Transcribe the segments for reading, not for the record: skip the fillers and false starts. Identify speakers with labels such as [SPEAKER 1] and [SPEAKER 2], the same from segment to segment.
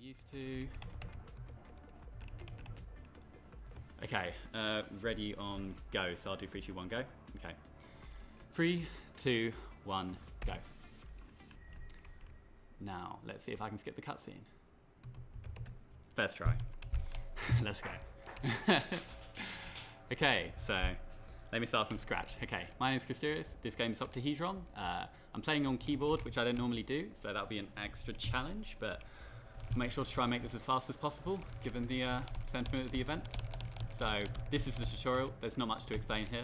[SPEAKER 1] used to. Okay, ready on go. So I'll do 3, 2, 1, go. Okay. 3, 2, 1, go. Now, let's see if I can skip the cutscene. First try. Let's go. Okay, so let me start from scratch. Okay, my name is Christerious. This game is Octahedron. I'm playing on keyboard, which I don't normally do, so that'll be an extra challenge, but I'll make sure to try and make this as fast as possible, given the sentiment of the event. So this is the tutorial. There's not much to explain here.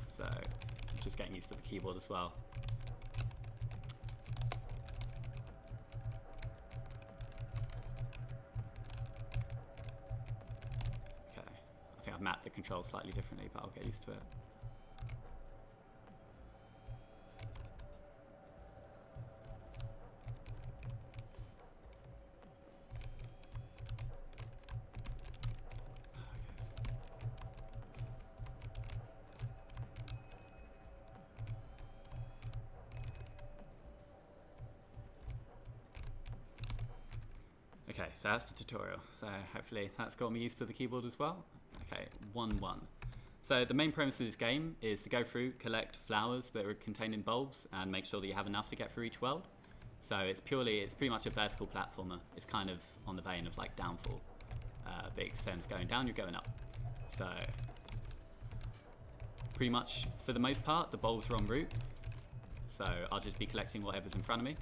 [SPEAKER 1] So I'm just getting used to the keyboard as well. Okay, I think I've mapped the controls slightly differently, but I'll get used to it. Okay, so that's the tutorial. So hopefully that's got me used to the keyboard as well. Okay, 1-1. So the main premise of this game is to go through, collect flowers that are contained in bulbs, and make sure that you have enough to get through each world. So it's pretty much a vertical platformer. It's kind of on the vein of like Downfall. But instead of going down, you're going up. So pretty much for the most part, the bulbs are en route. So I'll just be collecting whatever's in front of me.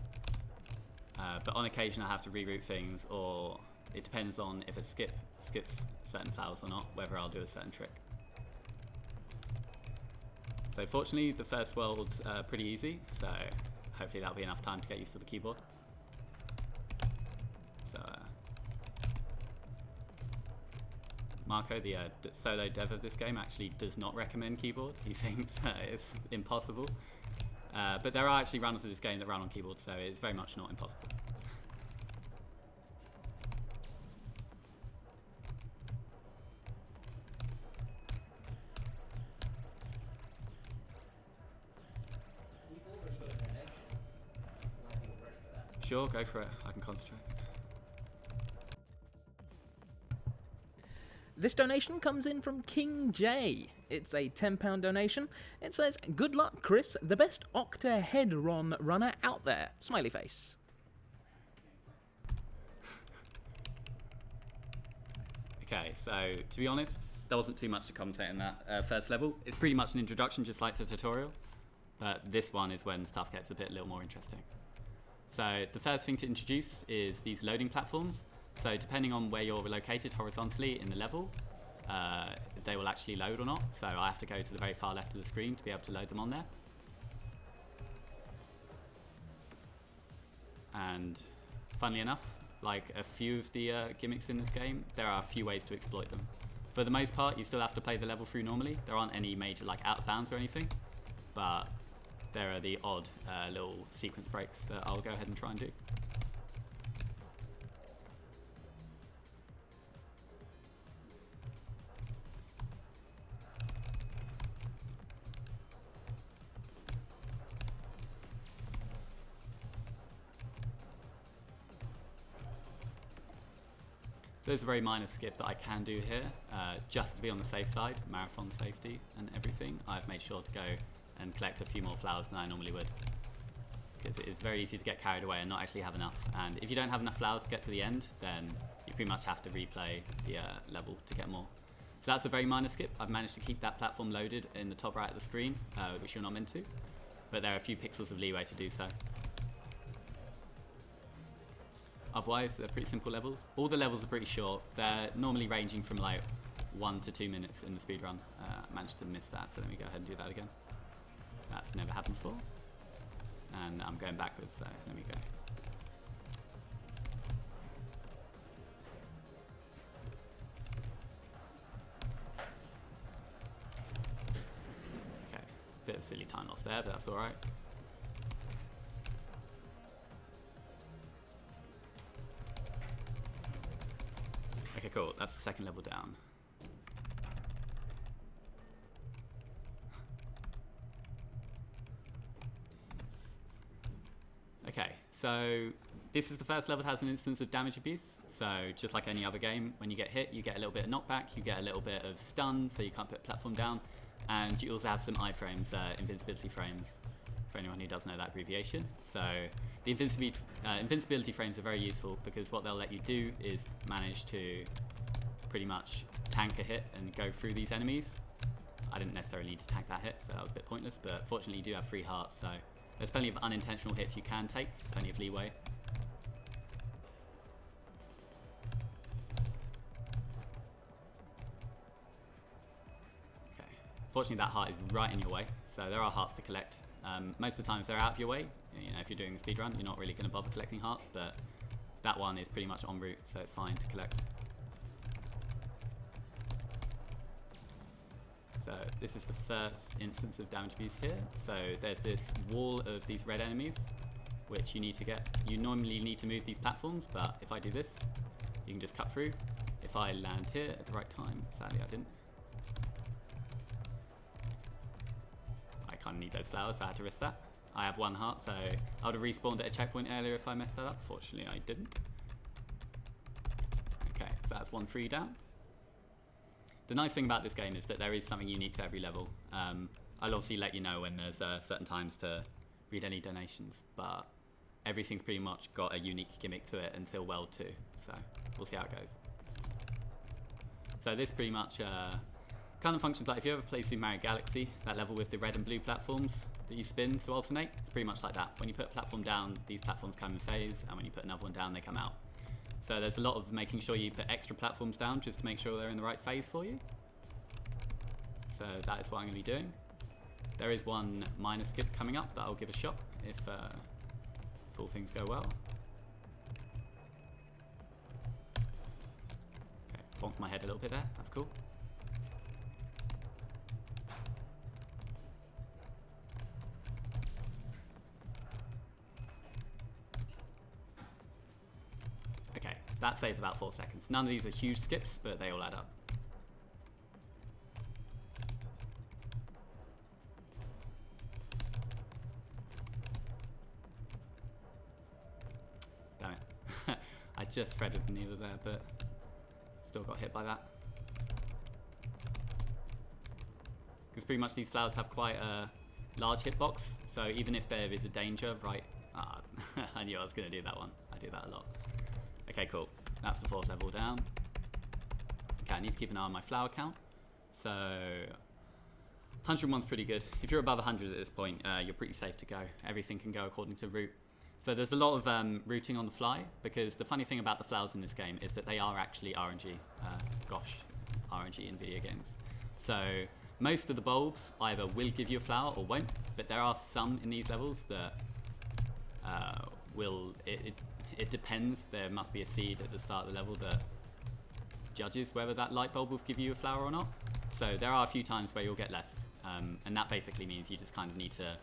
[SPEAKER 1] But on occasion I have to reroute things, or it depends on if it skips certain flowers or not, whether I'll do a certain trick. So fortunately the first world's pretty easy, so hopefully that'll be enough time to get used to the keyboard. So Marco, the solo dev of this game, actually does not recommend keyboard. He thinks it's impossible. But there are actually runners of this game that run on keyboard, so it's very much not impossible. Sure, go for it. I can concentrate.
[SPEAKER 2] This donation comes in from King J. It's a £10 donation. It says, "Good luck, Chris, the best Octahedron runner out there." Smiley face.
[SPEAKER 1] Okay, so to be honest, there wasn't too much to commentate in that first level. It's pretty much an introduction, just like the tutorial. But this one is when stuff gets a little more interesting. So the first thing to introduce is these loading platforms. So depending on where you're located horizontally in the level, they will actually load or not. So I have to go to the very far left of the screen to be able to load them on there. And funnily enough, like a few of the gimmicks in this game, there are a few ways to exploit them. For the most part, you still have to play the level through normally. There aren't any major like out of bounds or anything, but there are the odd little sequence breaks that I'll go ahead and try and do. So there's a very minor skip that I can do here, just to be on the safe side, marathon safety and everything. I've made sure to go and collect a few more flowers than I normally would, because it is very easy to get carried away and not actually have enough. And if you don't have enough flowers to get to the end, then you pretty much have to replay the level to get more. So that's a very minor skip. I've managed to keep that platform loaded in the top right of the screen, which you're not meant to, but there are a few pixels of leeway to do so. Otherwise, they're pretty simple levels. All the levels are pretty short. They're normally ranging from like 1 to 2 minutes in the speedrun. I managed to miss that, so let me go ahead and do that again. That's never happened before. And I'm going backwards, so let me go. Okay, bit of silly time loss there, but that's alright. Okay, cool. That's the second level down. Okay, so This is the first level that has an instance of damage abuse, so just like any other game, when you get hit, you get a little bit of knockback, you get a little bit of stun, so you can't put platform down, and you also have some iframes, invincibility frames, for anyone who doesn't know that abbreviation. So the invincibility frames are very useful because what they'll let you do is manage to pretty much tank a hit and go through these enemies. I didn't necessarily need to tank that hit, so that was a bit pointless, but fortunately you do have 3 hearts, so there's plenty of unintentional hits you can take, plenty of leeway. Okay, fortunately that heart is right in your way, so there are hearts to collect. Most of the time if they're out of your way, you know, if you're doing a speedrun, you're not really going to bother collecting hearts, but that one is pretty much en route, so it's fine to collect. So this is the first instance of damage abuse here. So there's this wall of these red enemies, which you need to get. You normally need to move these platforms, but if I do this, you can just cut through. If I land here at the right time, sadly I didn't. I kind of need those flowers, so I had to risk that. I have 1 heart, so I would have respawned at a checkpoint earlier if I messed that up. Fortunately, I didn't. Okay, so that's 1 free down. The nice thing about this game is that there is something unique to every level. I'll obviously let you know when there's certain times to read any donations, but everything's pretty much got a unique gimmick to it until World 2, so we'll see how it goes. So this pretty much kind of functions like if you ever play Super Mario Galaxy, that level with the red and blue platforms that you spin to alternate, it's pretty much like that. When you put a platform down, these platforms come in phase, and when you put another one down, they come out. So there's a lot of making sure you put extra platforms down just to make sure they're in the right phase for you. So that is what I'm going to be doing. There is 1 minor skip coming up that I'll give a shot if all things go well. Okay, bonked my head a little bit there, that's cool. That saves about 4 seconds. None of these are huge skips, but they all add up. Damn it. I just threaded the needle there, but still got hit by that. Because pretty much these flowers have quite a large hitbox, so even if there is a danger, right... I knew I was going to do that one. I do that a lot. Okay, cool. That's the 4th level down. Okay, I need to keep an eye on my flower count. So 101's pretty good. If you're above 100 at this point, you're pretty safe to go. Everything can go according to route. So there's a lot of routing on the fly, because the funny thing about the flowers in this game is that they are actually RNG. Gosh, RNG in video games. So most of the bulbs either will give you a flower or won't, but there are some in these levels that will... It depends. There must be a seed at the start of the level that judges whether that light bulb will give you a flower or not. So there are a few times where you'll get less, and that basically means you just kind of need to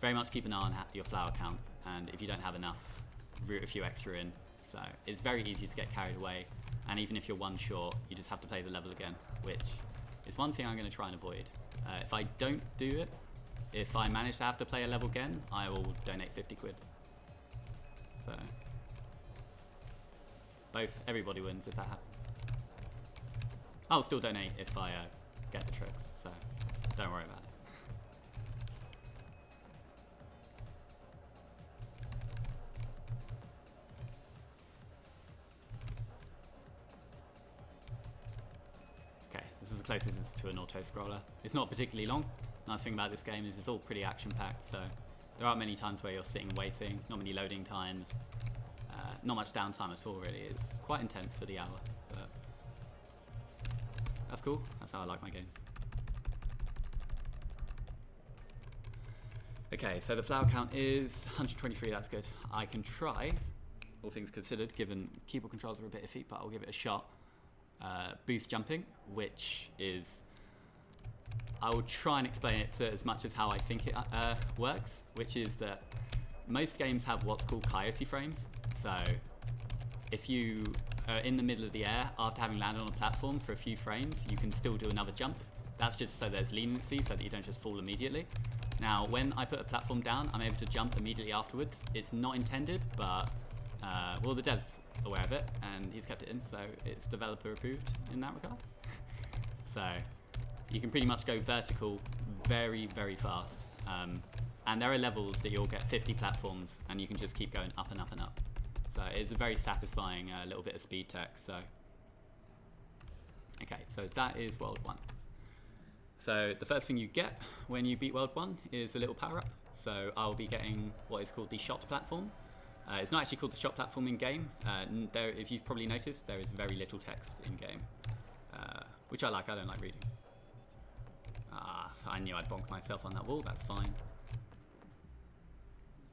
[SPEAKER 1] very much keep an eye on your flower count, and if you don't have enough, route a few extra in. So it's very easy to get carried away, and even if you're 1 short, you just have to play the level again, which is one thing I'm going to try and avoid. If I don't do it, if I manage to have to play a level again, I will donate 50 quid. So everybody wins if that happens. I'll still donate if I get the tricks, so don't worry about it. Okay, this is the closest to an auto-scroller. It's not particularly long. Nice thing about this game is it's all pretty action-packed, so there aren't many times where you're sitting waiting, not many loading times. Not much downtime at all, really. It's quite intense for the hour, but that's cool. That's how I like my games. Okay, so the flower count is 123. That's good. I can try, all things considered, given keyboard controls are a bit iffy, but I'll give it a shot. Boost jumping, which is... I will try and explain it to as much as how I think it works, which is that most games have what's called coyote frames. So if you are in the middle of the air after having landed on a platform for a few frames, you can still do another jump. That's just so there's leniency, so that you don't just fall immediately. Now, when I put a platform down, I'm able to jump immediately afterwards. It's not intended, but Well, the dev's aware of it, and he's kept it in, so it's developer approved in that regard. So you can pretty much go vertical very, very fast. And there are levels that you'll get 50 platforms, and you can just keep going up and up and up. So it's a very satisfying little bit of speed tech. So, okay, so that is World 1. So the first thing you get when you beat World 1 is a little power-up. So I'll be getting what is called the shot platform. It's not actually called the shot platform in game. If you've probably noticed, there is very little text in game, which I like. I don't like reading. I knew I'd bonk myself on that wall. That's fine.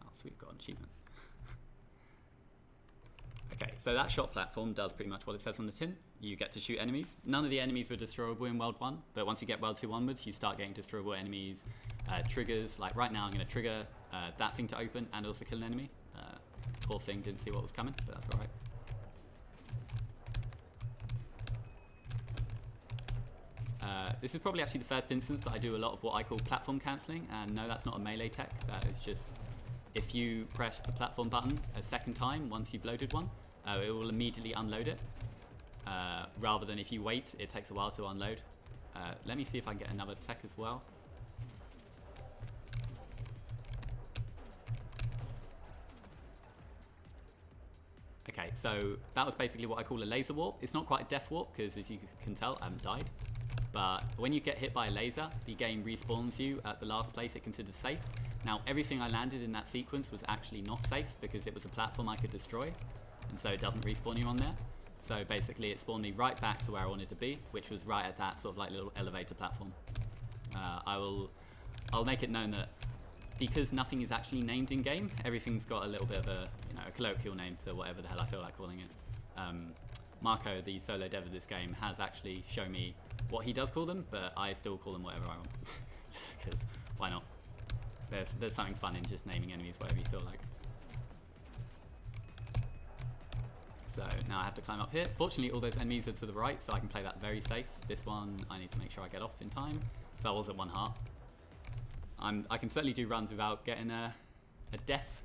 [SPEAKER 1] Oh, sweet, got an achievement. Okay, so that shot platform does pretty much what it says on the tin. You get to shoot enemies. None of the enemies were destroyable in World 1, but once you get World 2 onwards, you start getting destroyable enemies, triggers. Like right now, I'm going to trigger that thing to open and also kill an enemy. Poor thing didn't see what was coming, but that's alright. This is probably actually the first instance that I do a lot of what I call platform cancelling, and no, that's not a melee tech. That is just if you press the platform button a second time once you've loaded one, it will immediately unload it, rather than if you wait, it takes a while to unload. Let me see if I can get another tech as well. Okay, so that was basically what I call a laser warp. It's not quite a death warp because, as you can tell, I haven't died. But when you get hit by a laser, the game respawns you at the last place it considers safe. Now, everything I landed in that sequence was actually not safe because it was a platform I could destroy, and so it doesn't respawn you on there. So basically, it spawned me right back to where I wanted to be, which was right at that sort of like little elevator platform. I'll make it known that because nothing is actually named in game, everything's got a little bit of a colloquial name to whatever the hell I feel like calling it. Marco, the solo dev of this game, has actually shown me what he does call them, but I still call them whatever I want. Because why not? There's something fun in just naming enemies whatever you feel like. So now I have to climb up here. Fortunately, all those enemies are to the right, so I can play that very safe. This one, I need to make sure I get off in time. So I was at 1 heart. I can certainly do runs without getting a death.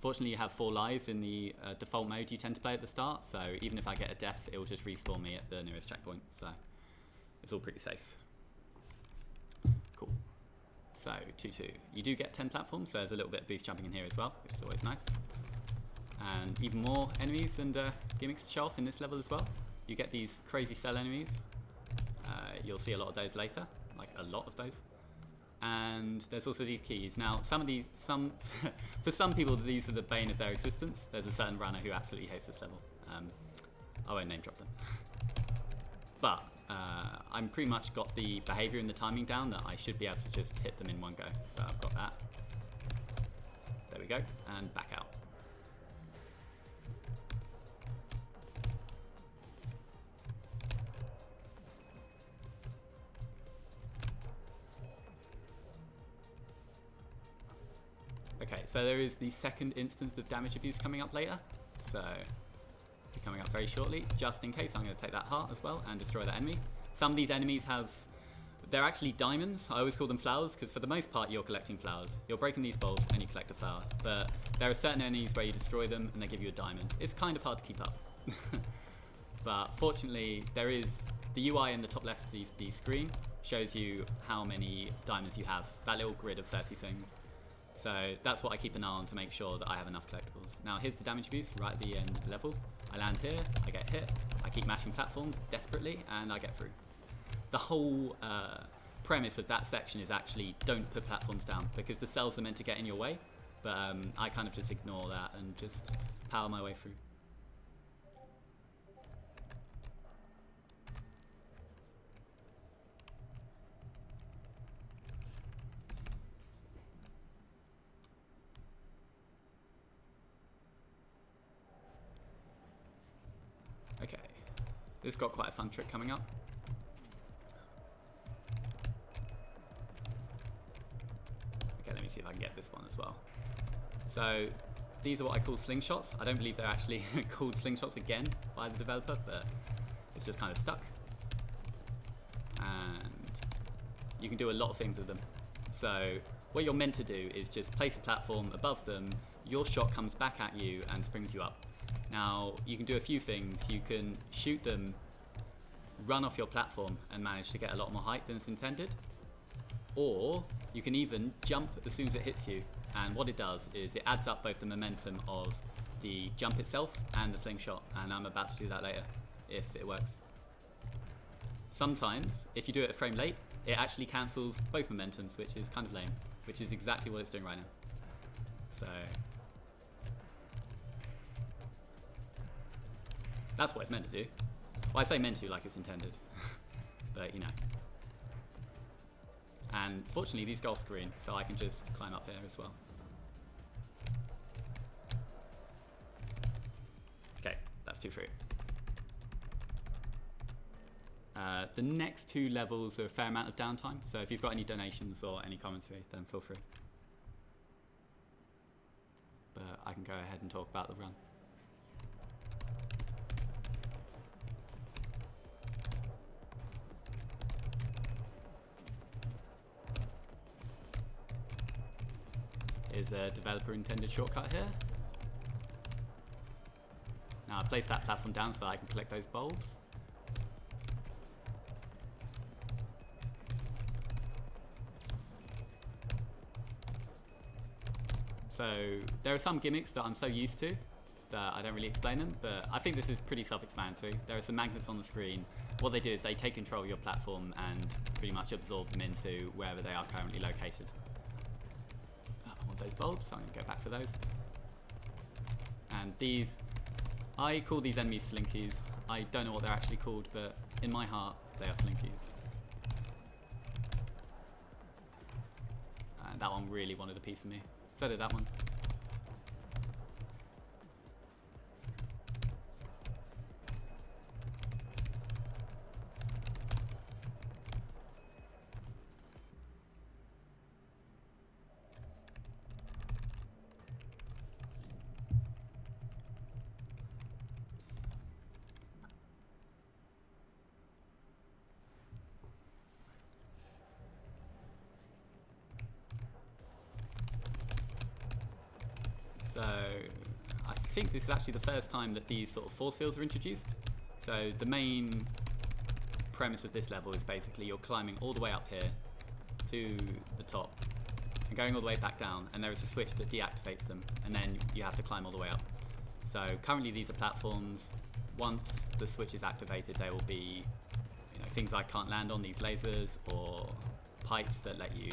[SPEAKER 1] Fortunately, you have 4 lives in the default mode you tend to play at the start, so even if I get a death, it will just respawn me at the nearest checkpoint, so it's all pretty safe. Cool. So, 2-2. You do get 10 platforms, so there's a little bit of boost jumping in here as well, which is always nice. And even more enemies and gimmicks to show off in this level as well. You get these crazy cell enemies. You'll see a lot of those later, like a lot of those. And there's also these keys. Now, for some people, these are the bane of their existence. There's a certain runner who absolutely hates this level. I won't name drop them. But I'm pretty much got the behavior and the timing down that I should be able to just hit them in one go. So I've got that. There we go. And back out. Okay, so there is the second instance of damage abuse coming up later, so it'll be coming up very shortly. Just in case, I'm going to take that heart as well and destroy that enemy. Some of these enemies they're actually diamonds. I always call them flowers because for the most part you're collecting flowers. You're breaking these bulbs and you collect a flower, but there are certain enemies where you destroy them and they give you a diamond. It's kind of hard to keep up. But fortunately, there is the UI in the top left of the screen shows you how many diamonds you have. That little grid of 30 things. So that's what I keep an eye on to make sure that I have enough collectibles. Now here's the damage abuse right at the end of the level. I land here, I get hit, I keep mashing platforms desperately, and I get through. The whole premise of that section is actually don't put platforms down, because the cells are meant to get in your way, but I kind of just ignore that and just power my way through. Okay, this got quite a fun trick coming up. Okay, let me see if I can get this one as well. So these are what I call slingshots. I don't believe they're actually called slingshots again by the developer, but it's just kind of stuck. And you can do a lot of things with them. So what you're meant to do is just place a platform above them, your shot comes back at you and springs you up. Now, you can do a few things. You can shoot them, run off your platform, and manage to get a lot more height than it's intended. Or you can even jump as soon as it hits you. And what it does is it adds up both the momentum of the jump itself and the slingshot. And I'm about to do that later, if it works. Sometimes, if you do it a frame late, it actually cancels both momentums, which is kind of lame, which is exactly what it's doing right now. So that's what it's meant to do. Well, I say meant to like it's intended, but you know. And fortunately, these go off screen, so I can just climb up here as well. Okay, that's 2 through. The next 2 levels are a fair amount of downtime, so if you've got any donations or any commentary, then feel free. But I can go ahead and talk about the run. Is a developer intended shortcut here. Now I place that platform down so that I can collect those bulbs. So there are some gimmicks that I'm so used to that I don't really explain them, but I think this is pretty self-explanatory. There are some magnets on the screen. What they do is they take control of your platform and pretty much absorb them into wherever they are currently located. I want those bulbs, so I'm going to go back for those. And these, I call these enemies slinkies. I don't know what they're actually called, but in my heart, they are slinkies. And that one really wanted a piece of me. So did that one. So I think this is actually the first time that these sort of force fields are introduced. So the main premise of this level is basically you're climbing all the way up here to the top and going all the way back down, and there is a switch that deactivates them, and then you have to climb all the way up. So currently these are platforms. Once the switch is activated, there will be, you know, things I can't land on, these lasers or pipes that let you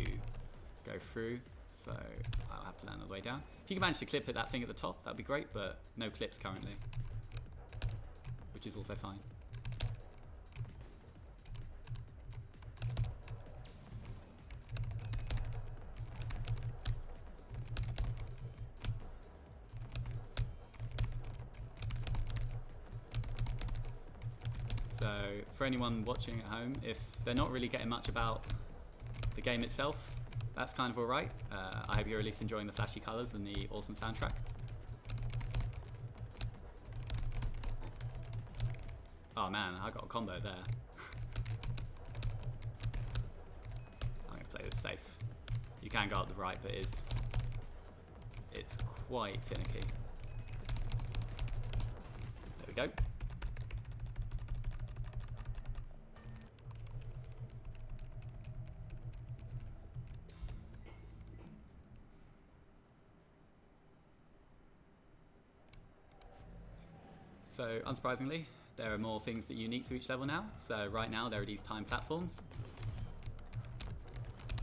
[SPEAKER 1] go through. So I'll have to land all the way down. If you can manage to clip at that thing at the top, that'd be great, but no clips currently, which is also fine. So for anyone watching at home, if they're not really getting much about the game itself, that's kind of alright. I hope you're at least enjoying the flashy colours and the awesome soundtrack. Oh man, I got a combo there. I'm going to play this safe. You can go up the right, but it's quite finicky. There we go. So unsurprisingly, there are more things that are unique to each level now. So right now there are these time platforms.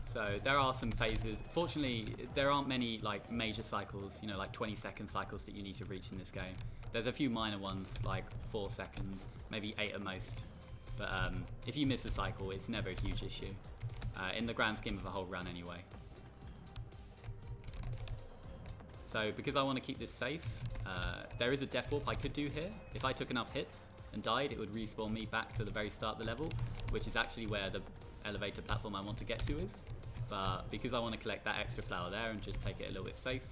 [SPEAKER 1] So there are some phases. Fortunately, there aren't many like major cycles, you know, like 20-second cycles that you need to reach in this game. There's a few minor ones, like 4 seconds, maybe 8 at most. But if you miss a cycle, it's never a huge issue, in the grand scheme of a whole run anyway. So because I want to keep this safe, there is a death warp I could do here. If I took enough hits and died, it would respawn me back to the very start of the level, which is actually where the elevator platform I want to get to is. But because I want to collect that extra flower there and just take it a little bit safe,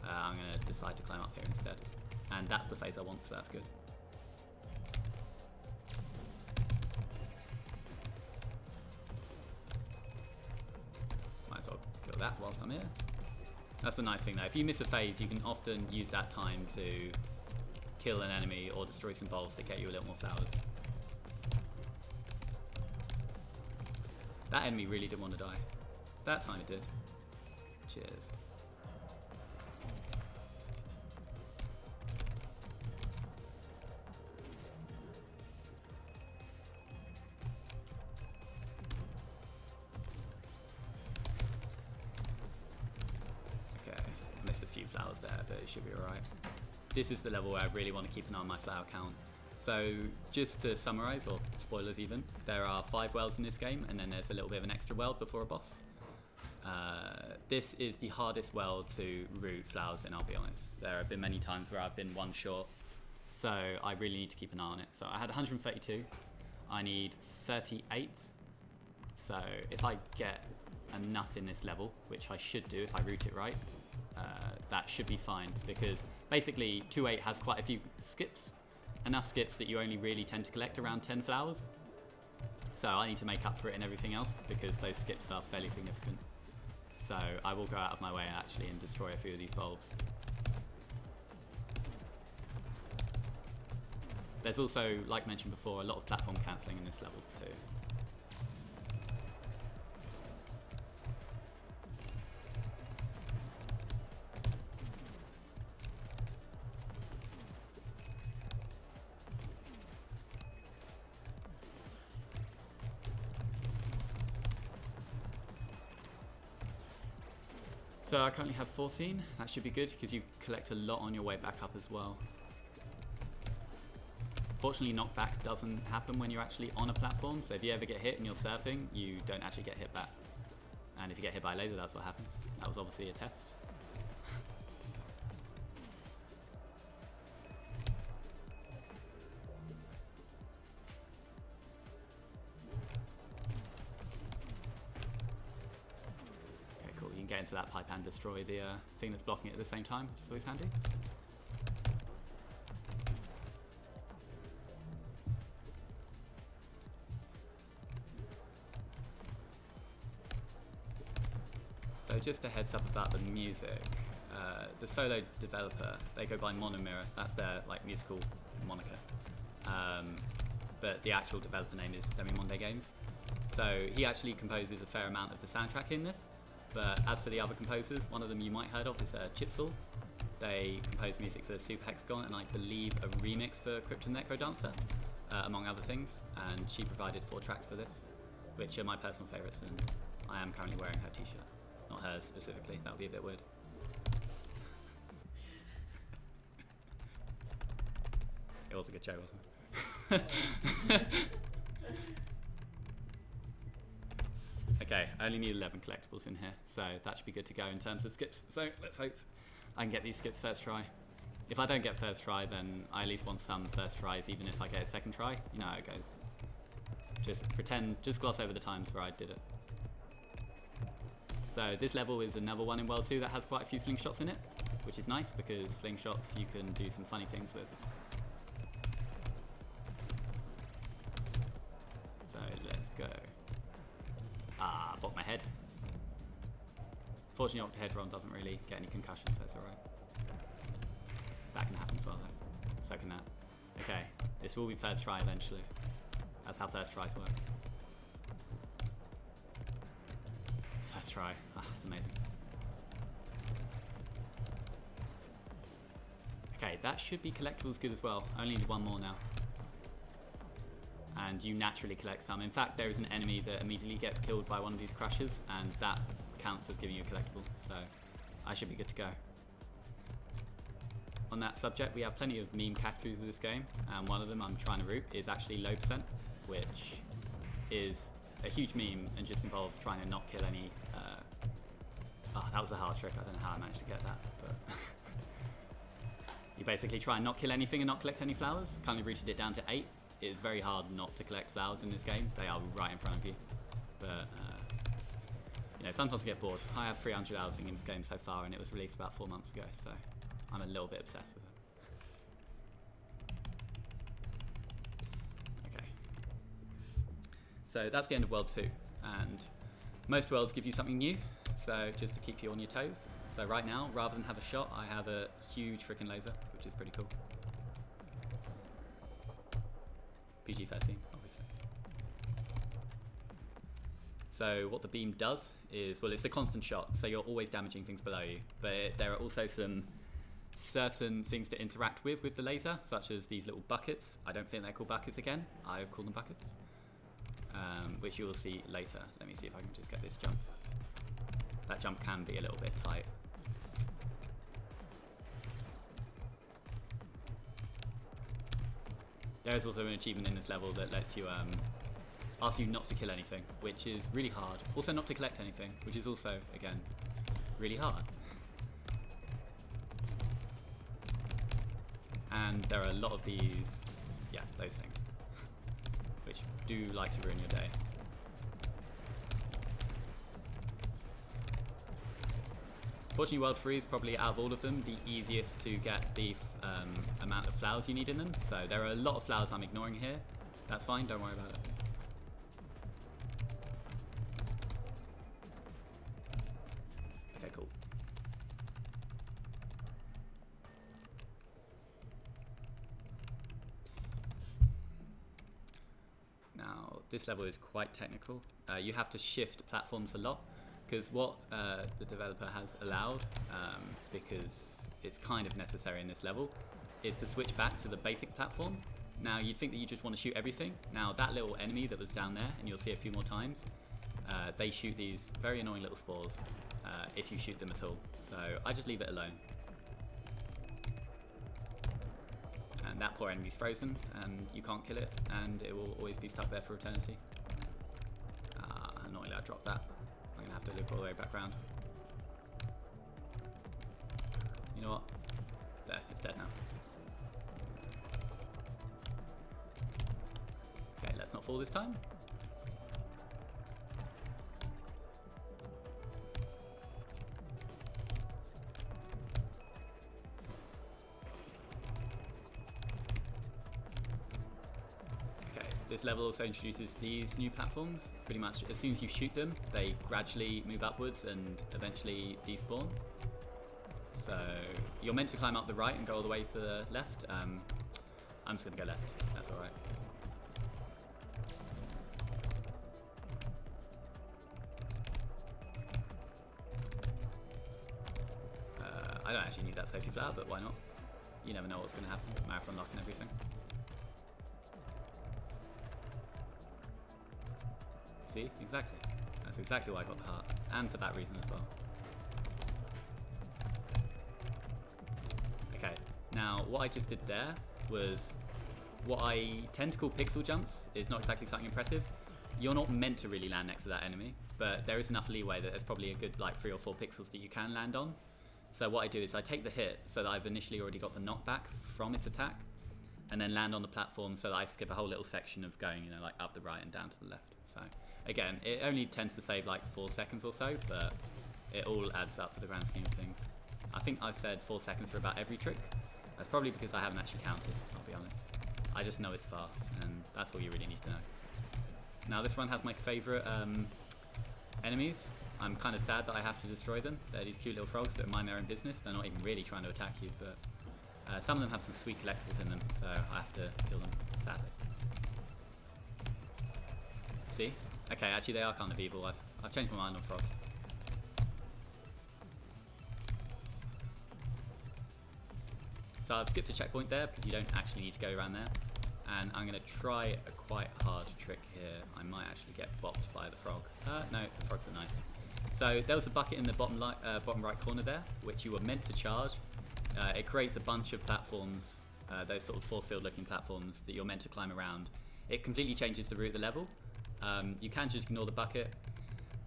[SPEAKER 1] I'm going to decide to climb up here instead. And that's the phase I want, so that's good. Might as well kill that whilst I'm here. That's the nice thing though. If you miss a phase, you can often use that time to kill an enemy or destroy some bulbs to get you a little more flowers. That enemy really didn't want to die. That time it did. Cheers. Missed a few flowers there, but it should be alright. This is the level where I really want to keep an eye on my flower count. So just to summarise, or spoilers even, there are 5 worlds in this game, and then there's a little bit of an extra world before a boss. This is the hardest world to root flowers in, I'll be honest. There have been many times where I've been one short, so I really need to keep an eye on it. So I had 132, I need 38, so if I get enough in this level, which I should do if I root it right, that should be fine, because basically 2.8 has quite a few skips, enough skips that you only really tend to collect around 10 flowers. So I need to make up for it in everything else, because those skips are fairly significant. So I will go out of my way actually and destroy a few of these bulbs. There's also, like mentioned before, a lot of platform cancelling in this level too. So I currently have 14, that should be good because you collect a lot on your way back up as well. Fortunately, knockback doesn't happen when you're actually on a platform, so if you ever get hit and you're surfing, you don't actually get hit back. And if you get hit by a laser, that's what happens. That was obviously a test. Get into that pipe and destroy the thing that's blocking it at the same time, which is always handy. So just a heads up about the music. The solo developer, they go by Monomirror, that's their like musical moniker. But the actual developer name is Demimonde Games. So he actually composes a fair amount of the soundtrack in this. But as for the other composers, one of them you might have heard of is Chipsel. They compose music for Super Hexagon and I believe a remix for Crypto Necrodancer, among other things. And she provided 4 tracks for this, which are my personal favourites, and I am currently wearing her t-shirt. Not hers specifically, that would be a bit weird. It was a good show, wasn't it? Okay, I only need 11 collectibles in here, so that should be good to go in terms of skips. So let's hope I can get these skips first try. If I don't get first try, then I at least want some first tries, even if I get a second try. You know how it goes. Just pretend, just gloss over the times where I did it. So this level is another one in World 2 that has quite a few slingshots in it, which is nice because slingshots you can do some funny things with. So let's go. Ah, blocked my head. Fortunately, Octahedron doesn't really get any concussion, so it's alright. That can happen as well, though. So can that. Okay, this will be first try eventually. That's how first tries work. First try. Ah, that's amazing. Okay, that should be collectibles good as well. I only need one more now. And you naturally collect some. In fact, there is an enemy that immediately gets killed by one of these crashes, and that counts as giving you a collectible, so I should be good to go. On that subject, we have plenty of meme categories of this game, and one of them I'm trying to root is actually low percent, which is a huge meme and just involves trying to not kill any... Oh, that was a hard trick, I don't know how I managed to get that, but... You basically try and not kill anything and not collect any flowers. Currently rooted it down to 8. It is very hard not to collect flowers in this game. They are right in front of you. But, you know, sometimes I get bored. I have 300 hours in this game so far, and it was released about 4 months ago, so I'm a little bit obsessed with it. Okay. So that's the end of World 2, and most worlds give you something new, so just to keep you on your toes. So right now, rather than have a shot, I have a huge freaking laser, which is pretty cool. PG-13, obviously. So what the beam does is, well, it's a constant shot, so you're always damaging things below you. But there are also some certain things to interact with the laser, such as these little buckets. I don't think they're called buckets again. I've called them buckets, which you will see later. Let me see if I can just get this jump. That jump can be a little bit tight. There is also an achievement in this level that lets you asks you not to kill anything, which is really hard. Also not to collect anything, which is also, again, really hard. And there are a lot of these, yeah, those things, which do like to ruin your day. Fortunately, World 3 is probably, out of all of them, the easiest to get the amount of flowers you need in them. So there are a lot of flowers I'm ignoring here. That's fine, don't worry about it. Okay, cool. Now, this level is quite technical. You have to shift platforms a lot, because what the developer has allowed, because it's kind of necessary in this level, is to switch back to the basic platform. Now, you'd think that you just want to shoot everything. Now, that little enemy that was down there, and you'll see a few more times, they shoot these very annoying little spores if you shoot them at all. So I just leave it alone. And that poor enemy's frozen, and you can't kill it, and it will always be stuck there for eternity. Annoyingly, I dropped that. I'm going to have to loop all the way back around. You know what? There, it's dead now. Okay, let's not fall this time. This level also introduces these new platforms. Pretty much as soon as you shoot them, they gradually move upwards and eventually despawn. So you're meant to climb up the right and go all the way to the left. I'm just going to go left, that's alright. I don't actually need that safety flower, but why not? You never know what's going to happen. Marathon lock and everything. See? Exactly. That's exactly why I got the heart. And for that reason as well. Okay, now what I just did there was what I tend to call pixel jumps. It's not exactly something impressive. You're not meant to really land next to that enemy, but there is enough leeway that there's probably a good like 3 or 4 pixels that you can land on. So what I do is I take the hit so that I've initially already got the knockback from its attack, and then land on the platform so that I skip a whole little section of going, you know, like up the right and down to the left. So again, it only tends to save like 4 seconds or so, but it all adds up for the grand scheme of things. I think I've said 4 seconds for about every trick. That's probably because I haven't actually counted, I'll be honest. I just know it's fast, and that's all you really need to know. Now this run has my favourite enemies. I'm kind of sad that I have to destroy them. They're these cute little frogs that mind their own business. They're not even really trying to attack you, but some of them have some sweet collectibles in them, so I have to kill them, sadly. See? Okay, actually they are kind of evil. I've changed my mind on frogs. So I've skipped a checkpoint there because you don't actually need to go around there. And I'm going to try a quite hard trick here. I might actually get bopped by the frog. No, the frogs are nice. So there was a bucket in the bottom right corner there, which you were meant to charge. It creates a bunch of platforms, those sort of force field looking platforms that you're meant to climb around. It completely changes the route of the level. You can just ignore the bucket,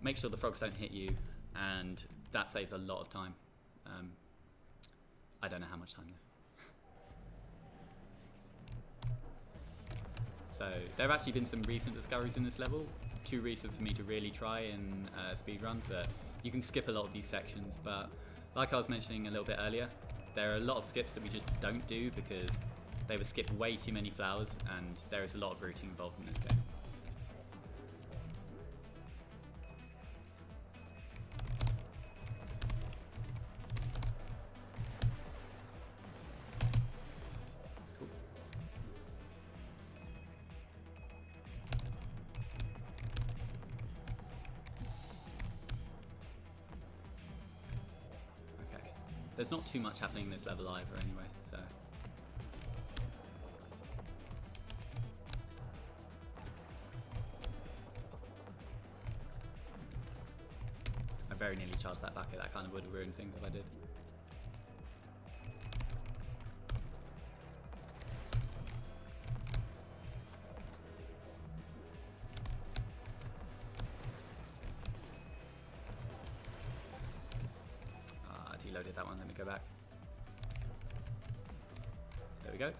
[SPEAKER 1] make sure the frogs don't hit you, and that saves a lot of time. I don't know how much time though. So there have actually been some recent discoveries in this level, too recent for me to really try in speedrun, but you can skip a lot of these sections. But like I was mentioning a little bit earlier, there are a lot of skips that we just don't do because they would skip way too many flowers, and there is a lot of routing involved in this game. there's not too much happening in this level either anyway, so... I very nearly charged that bucket. That kind of would have ruined things if I did. Deloaded that one, let me go back. There we go.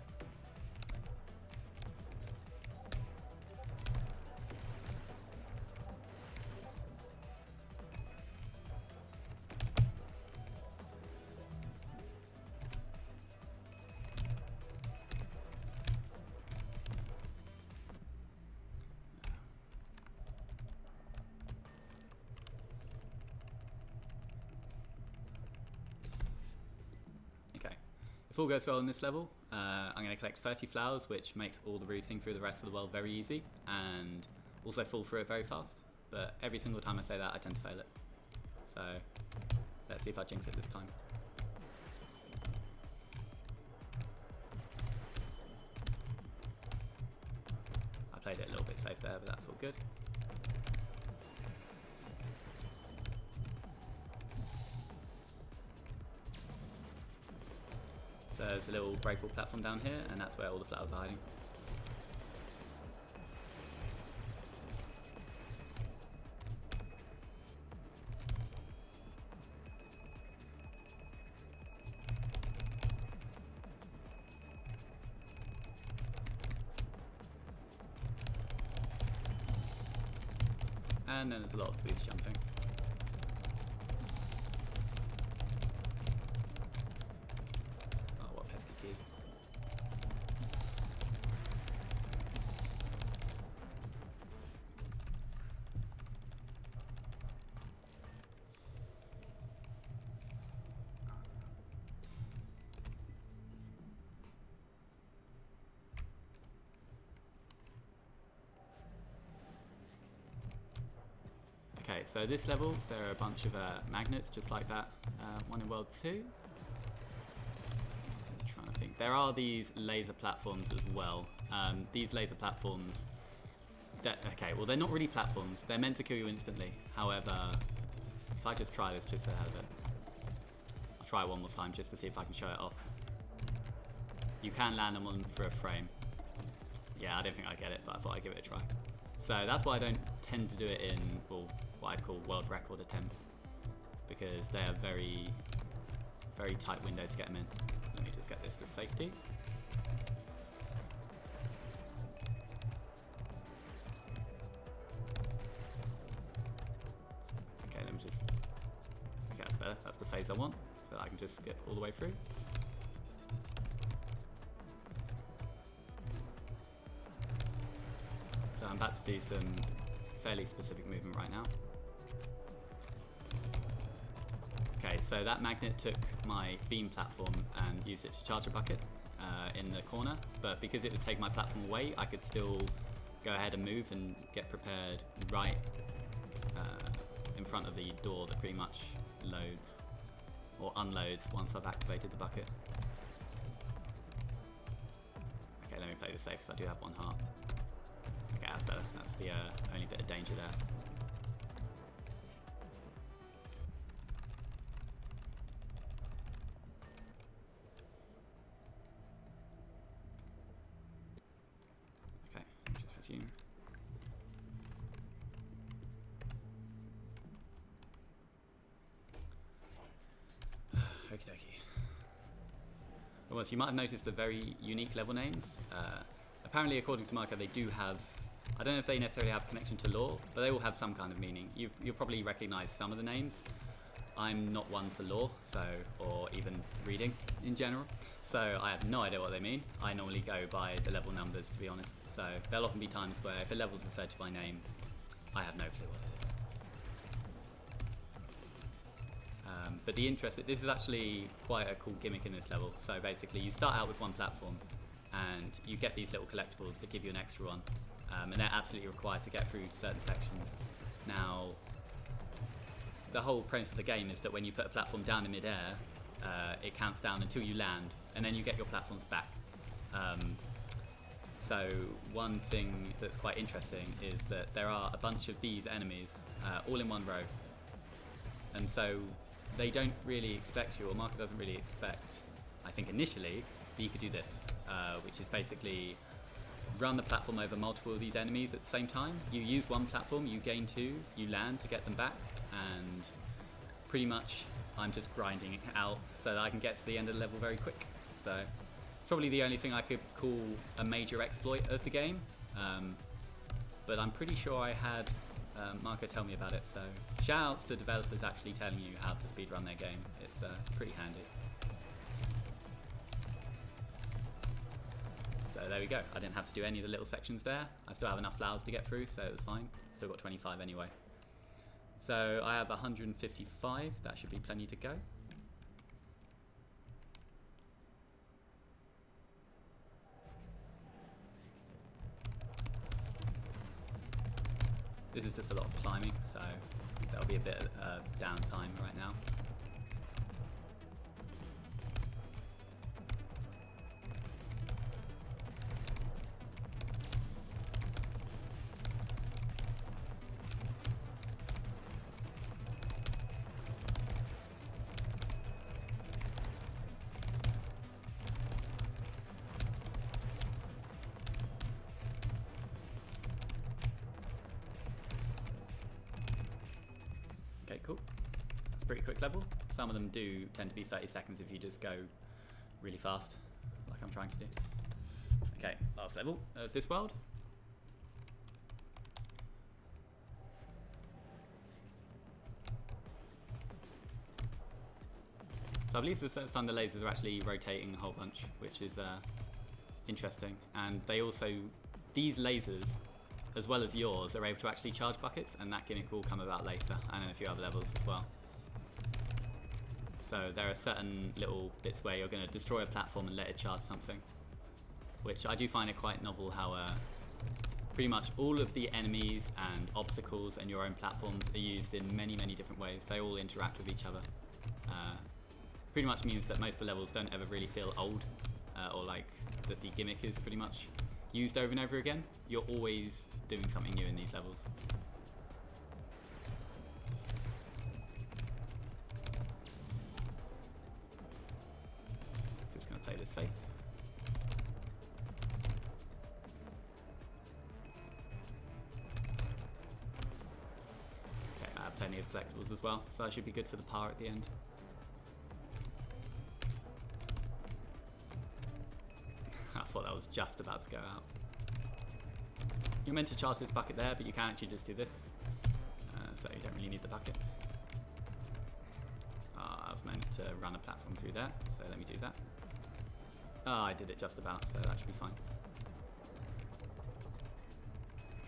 [SPEAKER 1] If all goes well in this level, I'm going to collect 30 flowers, which makes all the routing through the rest of the world very easy, and also fall through it very fast. But every single time I say that, I tend to fail it. So let's see if I jinx it this time. I played it a little bit safe there, but that's all good. So there's a little breakable platform down here, and that's where all the flowers are hiding. And then there's a lot of boost jumping. Okay, so this level, there are a bunch of magnets just like that. One in World 2. I'm trying to think. There are these laser platforms as well. These laser platforms, okay, well they're not really platforms. They're meant to kill you instantly. However, if I just try this just for the hell of it. I'll try it one more time just to see if I can show it off. You can land them on for a frame. Yeah, I don't think I get it, but I thought I'd give it a try. So that's why I don't tend to do it in, well, what I'd call world record attempts, because they are very, very tight window to get them in. Let me just get this to safety. Okay, let me just, okay, that's better. That's the phase I want, so I can just skip all the way through. So I'm about to do some fairly specific movement right now. Okay, so that magnet took my beam platform and used it to charge a bucket in the corner, but because it would take my platform away, I could still go ahead and move and get prepared right in front of the door that pretty much loads or unloads once I've activated the bucket. Okay, let me play this safe because I do have one heart. Okay, that's better. That's the only bit of danger there. Okay, just resume. Okie dokie. Well, so you might have noticed the very unique level names. Apparently, according to Marco, they do have, I don't know if they necessarily have connection to lore, but they all have some kind of meaning. You'll probably recognize some of the names. I'm not one for lore, so, or even reading in general, so I have no idea what they mean. I normally go by the level numbers, to be honest. So there'll often be times where if a level is referred to by name, I have no clue what it is. But this is actually quite a cool gimmick in this level. So basically, you start out with one platform, and you get these little collectibles that give you an extra one, and they're absolutely required to get through certain sections. Now, the whole premise of the game is that when you put a platform down in mid-air, it counts down until you land, and then you get your platforms back. So one thing that's quite interesting is that there are a bunch of these enemies all in one row, and so they don't really expect you, or Marco doesn't really expect, I think initially, that you could do this, which is basically run the platform over multiple of these enemies at the same time. You use one platform, you gain two, you land to get them back, and pretty much I'm just grinding it out so that I can get to the end of the level very quick. So probably the only thing I could call a major exploit of the game, but I'm pretty sure I had Marco tell me about it, so shout outs to developers actually telling you how to speedrun their game. It's pretty handy. So there we go, I didn't have to do any of the little sections there. I still have enough flowers to get through, so it was fine. Still got 25 anyway. So I have 155, that should be plenty to go. This is just a lot of climbing, so there'll be a bit of downtime right now. Okay, cool. It's a pretty quick level. Some of them do tend to be 30 seconds if you just go really fast, like I'm trying to do. Okay, last level of this world. So I believe this first time the lasers are actually rotating a whole bunch, which is interesting. And they also, these lasers, as well as yours, are able to actually charge buckets, and that gimmick will come about later, and in a few other levels as well. So there are certain little bits where you're going to destroy a platform and let it charge something, which I do find it quite novel how pretty much all of the enemies and obstacles and your own platforms are used in many, many different ways. They all interact with each other. Pretty much means that most of the levels don't ever really feel old, or like that the gimmick is pretty much used over and over again. You're always doing something new in these levels. Just going to play this safe. Okay, I have plenty of collectibles as well, so I should be good for the power at the end. I thought that was just about to go out. You're meant to charge this bucket there, but you can actually just do this, so you don't really need the bucket. I was meant to run a platform through there, so let me do that. I did it just about, so that should be fine.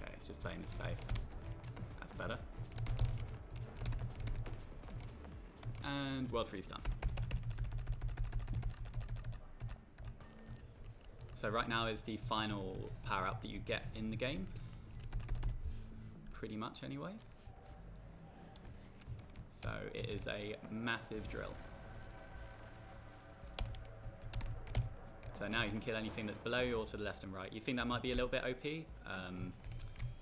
[SPEAKER 1] Okay, just playing this safe. That's better. And World 3 is done. So right now is the final power-up that you get in the game. Pretty much anyway. So it is a massive drill. So now you can kill anything that's below you or to the left and right. You think that might be a little bit OP?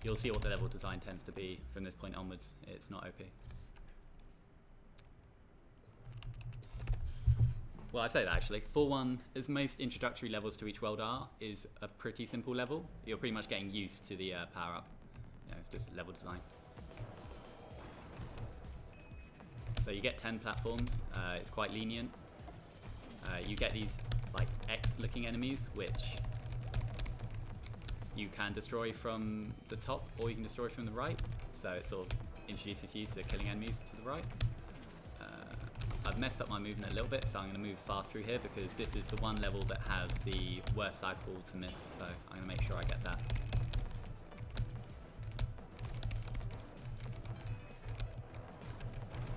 [SPEAKER 1] You'll see what the level design tends to be from this point onwards. It's not OP. Well, I say that actually. 4-1, as most introductory levels to each world are, is a pretty simple level. You're pretty much getting used to the power-up. You know, it's just level design. So you get 10 platforms. It's quite lenient. You get these like X-looking enemies, which you can destroy from the top, or you can destroy from the right. So it sort of introduces you to killing enemies to the right. I've messed up my movement a little bit, so I'm going to move fast through here because this is the one level that has the worst cycle to miss, so I'm going to make sure I get that.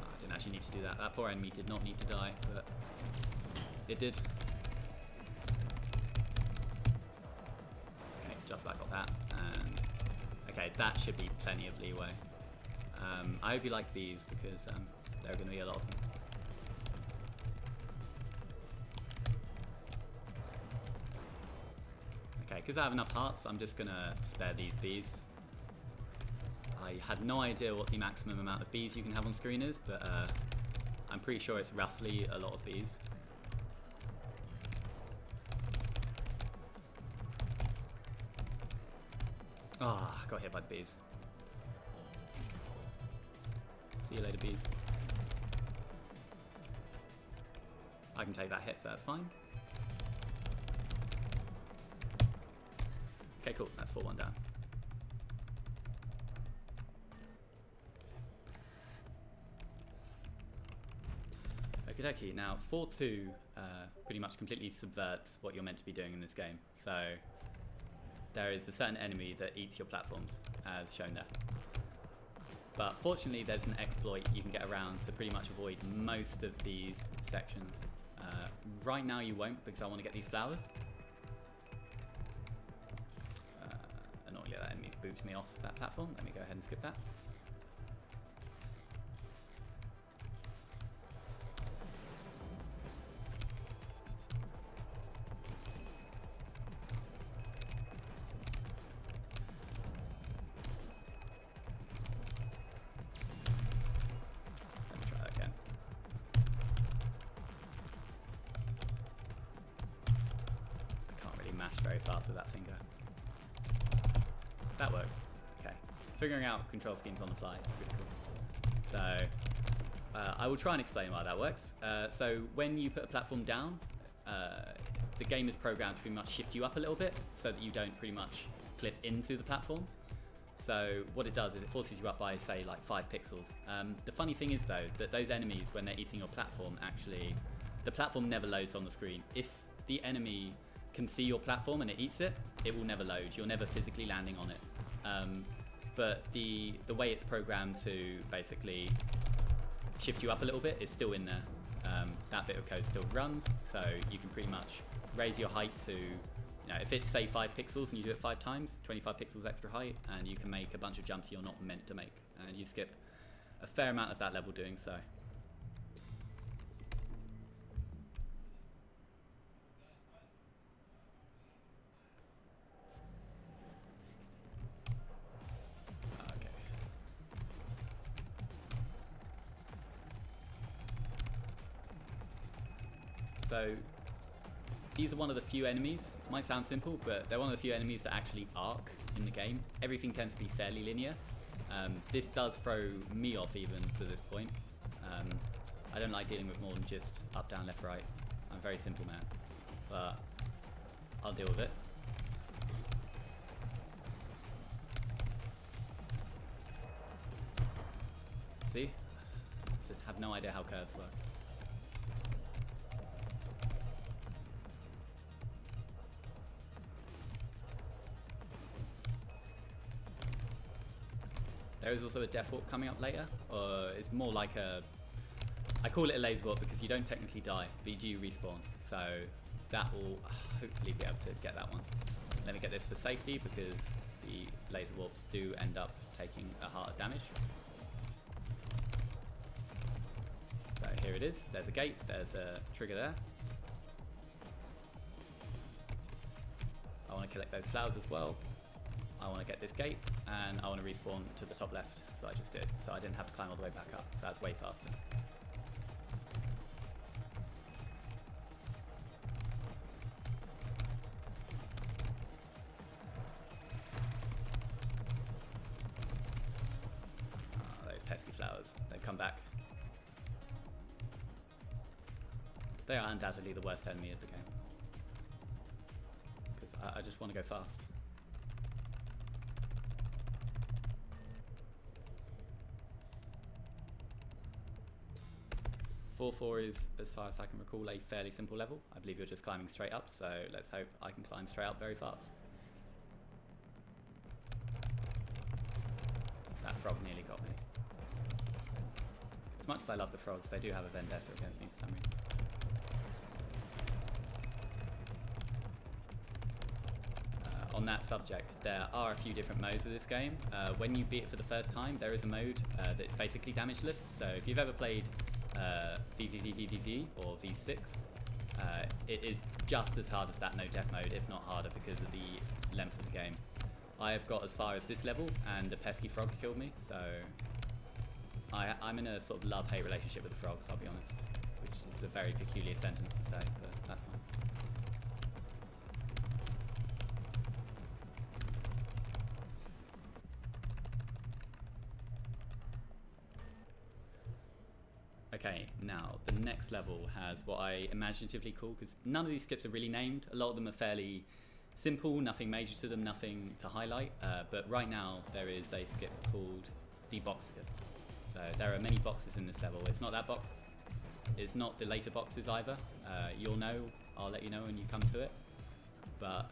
[SPEAKER 1] I didn't actually need to do that. That poor enemy did not need to die, but it did. Okay, just about got that, and okay, that should be plenty of leeway. I hope you like these because there are going to be a lot of them. because I have enough hearts, I'm just gonna spare these bees. I had no idea what the maximum amount of bees you can have on screen is, but I'm pretty sure it's roughly a lot of bees. Ah, got hit by the bees. See you later, bees. I can take that hit, so that's fine. Okay, cool. That's 4-1 down. Okie dokie. Now, 4-2 pretty much completely subverts what you're meant to be doing in this game. So, there is a certain enemy that eats your platforms, as shown there. But fortunately, there's an exploit you can get around to pretty much avoid most of these sections. Right now you won't, because I want to get these flowers. Annoyingly, that enemy's booped me off that platform. Let me go ahead and skip that. Very fast with that finger. That works. Okay. Figuring out control schemes on the fly is pretty cool. So, I will try and explain why that works. So, when you put a platform down, the game is programmed to pretty much shift you up a little bit so that you don't pretty much clip into the platform. So, what it does is it forces you up by, say, like 5 pixels. The funny thing is, though, that those enemies, when they're eating your platform, actually, the platform never loads on the screen. If the enemy can see your platform and it eats it, it will never load. You're never physically landing on it. But the way it's programmed to basically shift you up a little bit is still in there. That bit of code still runs, so you can pretty much raise your height to, if it's say 5 pixels and you do it 5 times, 25 pixels extra height, and you can make a bunch of jumps you're not meant to make. And you skip a fair amount of that level doing so. So these are one of the few enemies, might sound simple, but they're one of the few enemies that actually arc in the game. Everything tends to be fairly linear. This does throw me off even to this point. I don't like dealing with more than just up, down, left, right. I'm a very simple man, but I'll deal with it. See? I just have no idea how curves work. There is also a death warp coming up later, or it's more like I call it a laser warp because you don't technically die, but you do respawn. So that will hopefully be able to get that one. Let me get this for safety because the laser warps do end up taking a heart of damage. So here it is, there's a gate, there's a trigger there. I want to collect those flowers as well. I want to get this gate, and I want to respawn to the top left, so I just did. So I didn't have to climb all the way back up, so that's way faster. Oh, those pesky flowers, they've come back. They are undoubtedly the worst enemy of the game, because I just want to go fast. 4-4 is, as far as I can recall, a fairly simple level. I believe you're just climbing straight up, so let's hope I can climb straight up very fast. That frog nearly got me. As much as I love the frogs, they do have a vendetta against me for some reason. On that subject, there are a few different modes of this game. When you beat it for the first time, there is a mode that's basically damageless. So if you've ever played VVVVVV or V6, It is just as hard as that no death mode, if not harder, because of the length of the game. I have got as far as this level, and a pesky frog killed me, so I'm in a sort of love-hate relationship with the frogs, I'll be honest, which is a very peculiar sentence to say, but that's fine. Okay, now the next level has what I imaginatively call, because none of these skips are really named, a lot of them are fairly simple, nothing major to them, nothing to highlight, but right now there is a skip called the box skip. So there are many boxes in this level. It's not that box, it's not the later boxes either. You'll know, I'll let you know when you come to it. But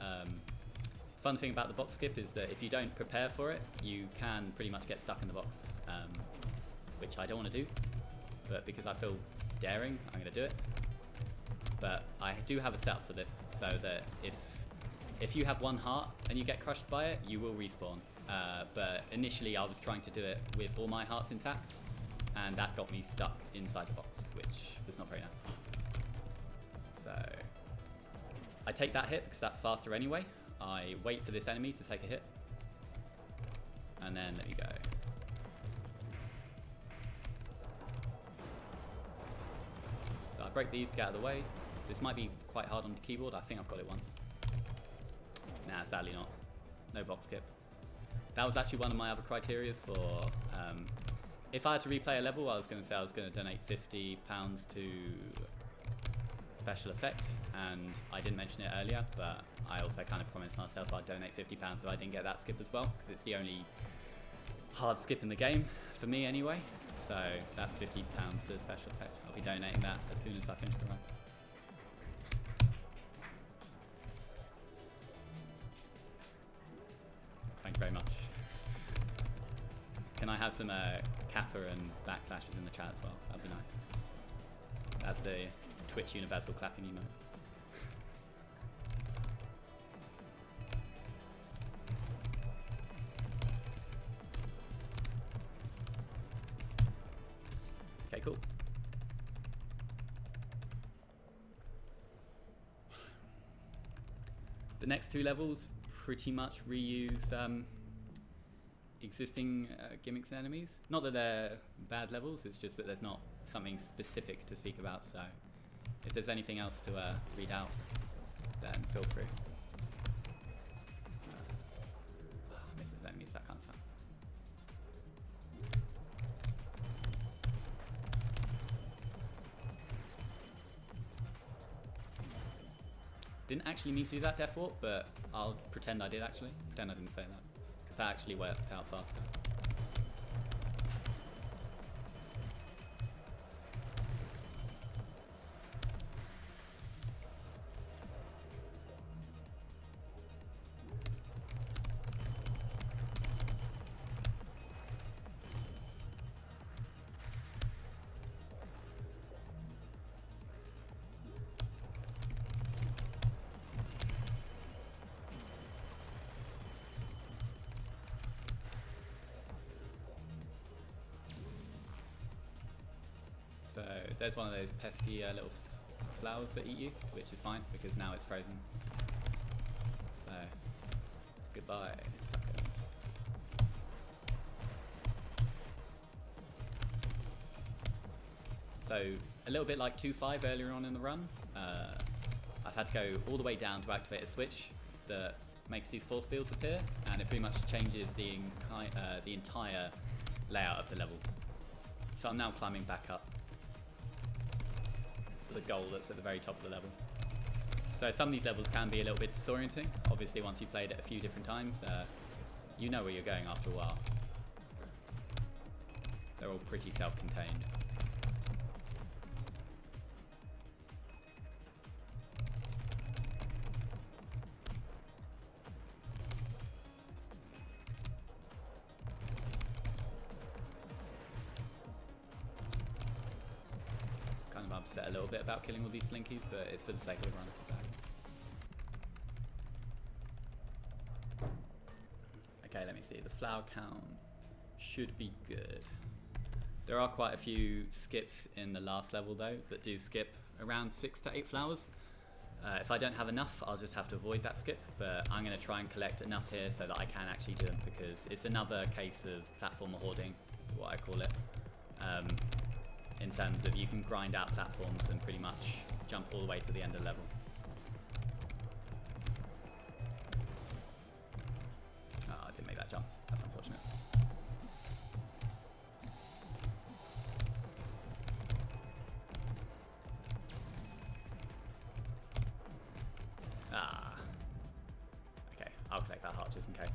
[SPEAKER 1] fun thing about the box skip is that if you don't prepare for it, you can pretty much get stuck in the box, which I don't want to do. But because I feel daring, I'm going to do it. But I do have a setup for this, so that if you have one heart and you get crushed by it, you will respawn. But initially I was trying to do it with all my hearts intact, and that got me stuck inside the box, which was not very nice. So I take that hit because that's faster anyway. I wait for this enemy to take a hit, and then let me go. So I break these, get out of the way. This might be quite hard on the keyboard. I think I've got it once. Nah, sadly not. No box skip. That was actually one of my other criterias for, if I had to replay a level, I was going to say I was going to donate £50 to special effect, and I didn't mention it earlier, but I also kind of promised myself I'd donate £50 if I didn't get that skip as well, because it's the only hard skip in the game, for me anyway. So that's £50 to special effect. I'll be donating that as soon as I finish the run. Thank you very much. Can I have some kappa and backslashes in the chat as well? That'd be nice. That's the Twitch universal clapping emote. Okay, cool. The next two levels pretty much reuse existing gimmicks and enemies. Not that they're bad levels, it's just that there's not something specific to speak about, so if there's anything else to read out, then feel free. Misses enemies, that kind of stuff. Didn't actually mean to do that death warp, but I'll pretend I did actually. Pretend I didn't say that, because that actually worked out faster. So there's one of those pesky little flowers that eat you, which is fine because now it's frozen. So goodbye, sucker. So a little bit like 2.5 earlier on in the run, I've had to go all the way down to activate a switch that makes these force fields appear, and it pretty much changes the entire layout of the level. So I'm now climbing back up to the goal that's at the very top of the level. So some of these levels can be a little bit disorienting. Obviously once you've played it a few different times, you know where you're going after a while. They're all pretty self-contained. Upset a little bit about killing all these slinkies, but it's for the sake of the run. So. Okay, let me see. The flower count should be good. There are quite a few skips in the last level though that do skip around 6 to 8 flowers. If I don't have enough, I'll just have to avoid that skip, but I'm going to try and collect enough here so that I can actually do them, because it's another case of platformer hoarding, what I call it, in terms of you can grind out platforms and pretty much jump all the way to the end of the level. Oh, I didn't make that jump. That's unfortunate. Okay, I'll collect that heart just in case.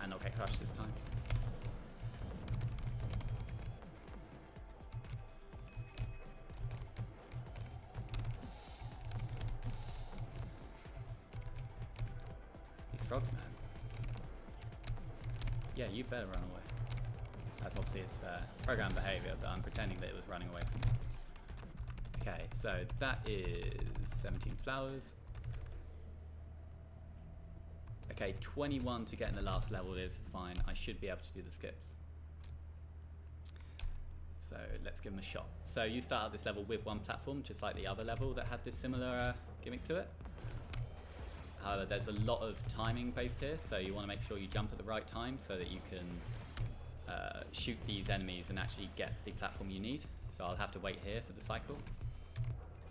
[SPEAKER 1] And not get crushed this time. These frogs, man. Yeah, you better run away. That's obviously its program behavior, but I'm pretending that it was running away from me. Okay, so that is 17 flowers. Okay, 21 to get in the last level is fine. I should be able to do the skips. So let's give them a shot. So you start out this level with one platform, just like the other level that had this similar gimmick to it. However, there's a lot of timing based here, so you want to make sure you jump at the right time so that you can shoot these enemies and actually get the platform you need. So I'll have to wait here for the cycle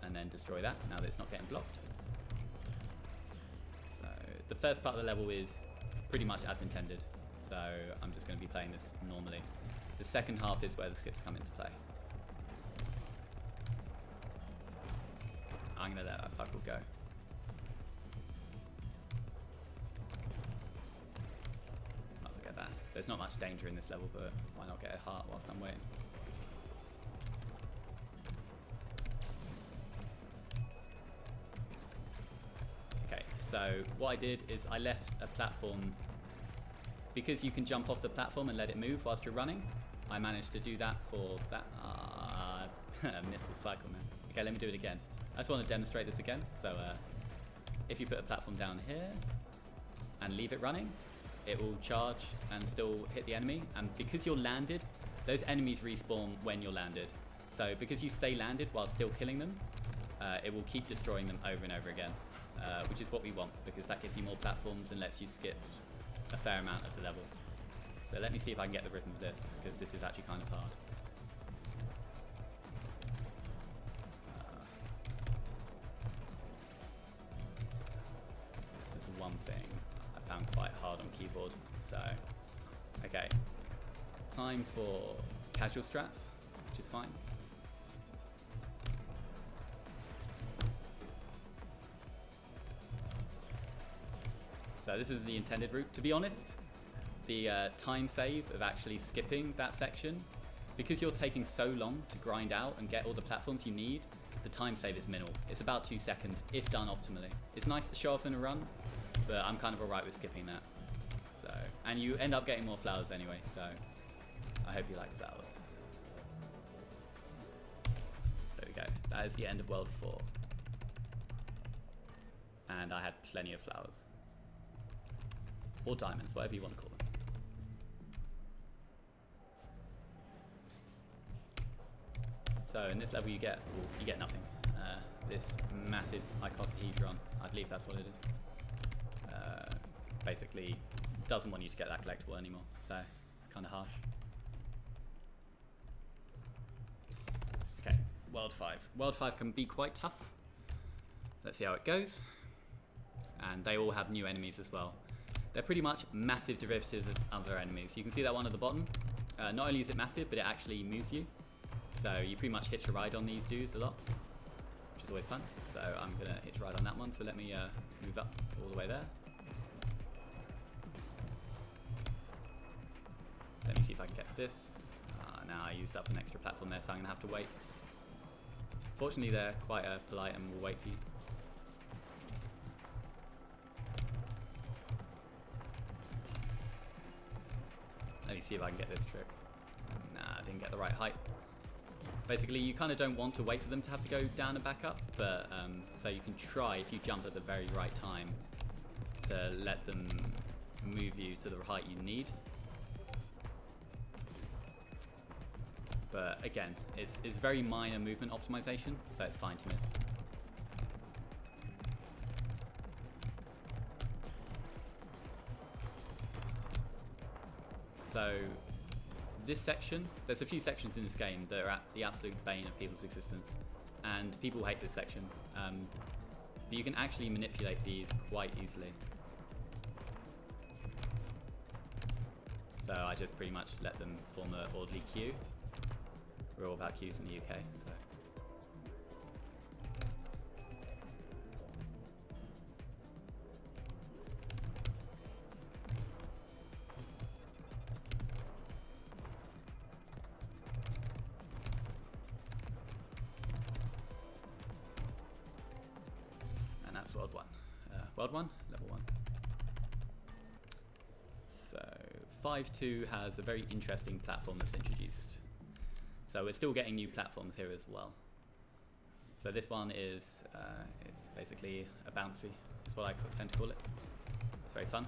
[SPEAKER 1] and then destroy that now that it's not getting blocked. So the first part of the level is pretty much as intended, so I'm just going to be playing this normally. The second half is where the skips come into play. I'm going to let that cycle go. Might as well get that. There's not much danger in this level, but why not get a heart whilst I'm waiting? So what I did is I left a platform, because you can jump off the platform and let it move whilst you're running. I managed to do that for that. I missed the cycle, man. Okay, let me do it again. I just want to demonstrate this again. So if you put a platform down here and leave it running, it will charge and still hit the enemy. And because you're landed, those enemies respawn when you're landed. So because you stay landed while still killing them, it will keep destroying them over and over again. Which is what we want, because that gives you more platforms and lets you skip a fair amount of the level. So let me see if I can get the rhythm of this, because this is actually kind of hard. This is one thing I found quite hard on keyboard. So, okay, time for casual strats, which is fine. So this is the intended route. To be honest, the time save of actually skipping that section, because you're taking so long to grind out and get all the platforms you need, the time save is minimal. It's about 2 seconds if done optimally. It's nice to show off in a run, but I'm kind of alright with skipping that. So, and you end up getting more flowers anyway, so I hope you like flowers. There we go. That is the end of World 4. And I had plenty of flowers. Or diamonds, whatever you want to call them. So in this level you get nothing. This massive Octahedron, I believe that's what it is. Basically doesn't want you to get that collectible anymore, so it's kind of harsh. Okay, World 5. World 5 can be quite tough. Let's see how it goes. And they all have new enemies as well. They're pretty much massive derivatives of other enemies. You can see that one at the bottom. Not only is it massive, but it actually moves you. So you pretty much hitch a ride on these dudes a lot, which is always fun. So I'm going to hitch a ride on that one. So let me move up all the way there. Let me see if I can get this. Now I used up an extra platform there, so I'm going to have to wait. Fortunately, they're quite polite and will wait for you. Let me see if I can get this trick. Nah, I didn't get the right height. Basically, you kind of don't want to wait for them to have to go down and back up, but so you can try, if you jump at the very right time, to let them move you to the height you need. But again, it's very minor movement optimization, so it's fine to miss. So this section, there's a few sections in this game that are at the absolute bane of people's existence, and people hate this section. But you can actually manipulate these quite easily. So I just pretty much let them form an orderly queue. We're all about queues in the UK, so. And that's World 1. World 1, Level 1. So 5.2 has a very interesting platform that's introduced. So we're still getting new platforms here as well. So this one is it's basically a bouncy, is what I tend to call it. It's very fun.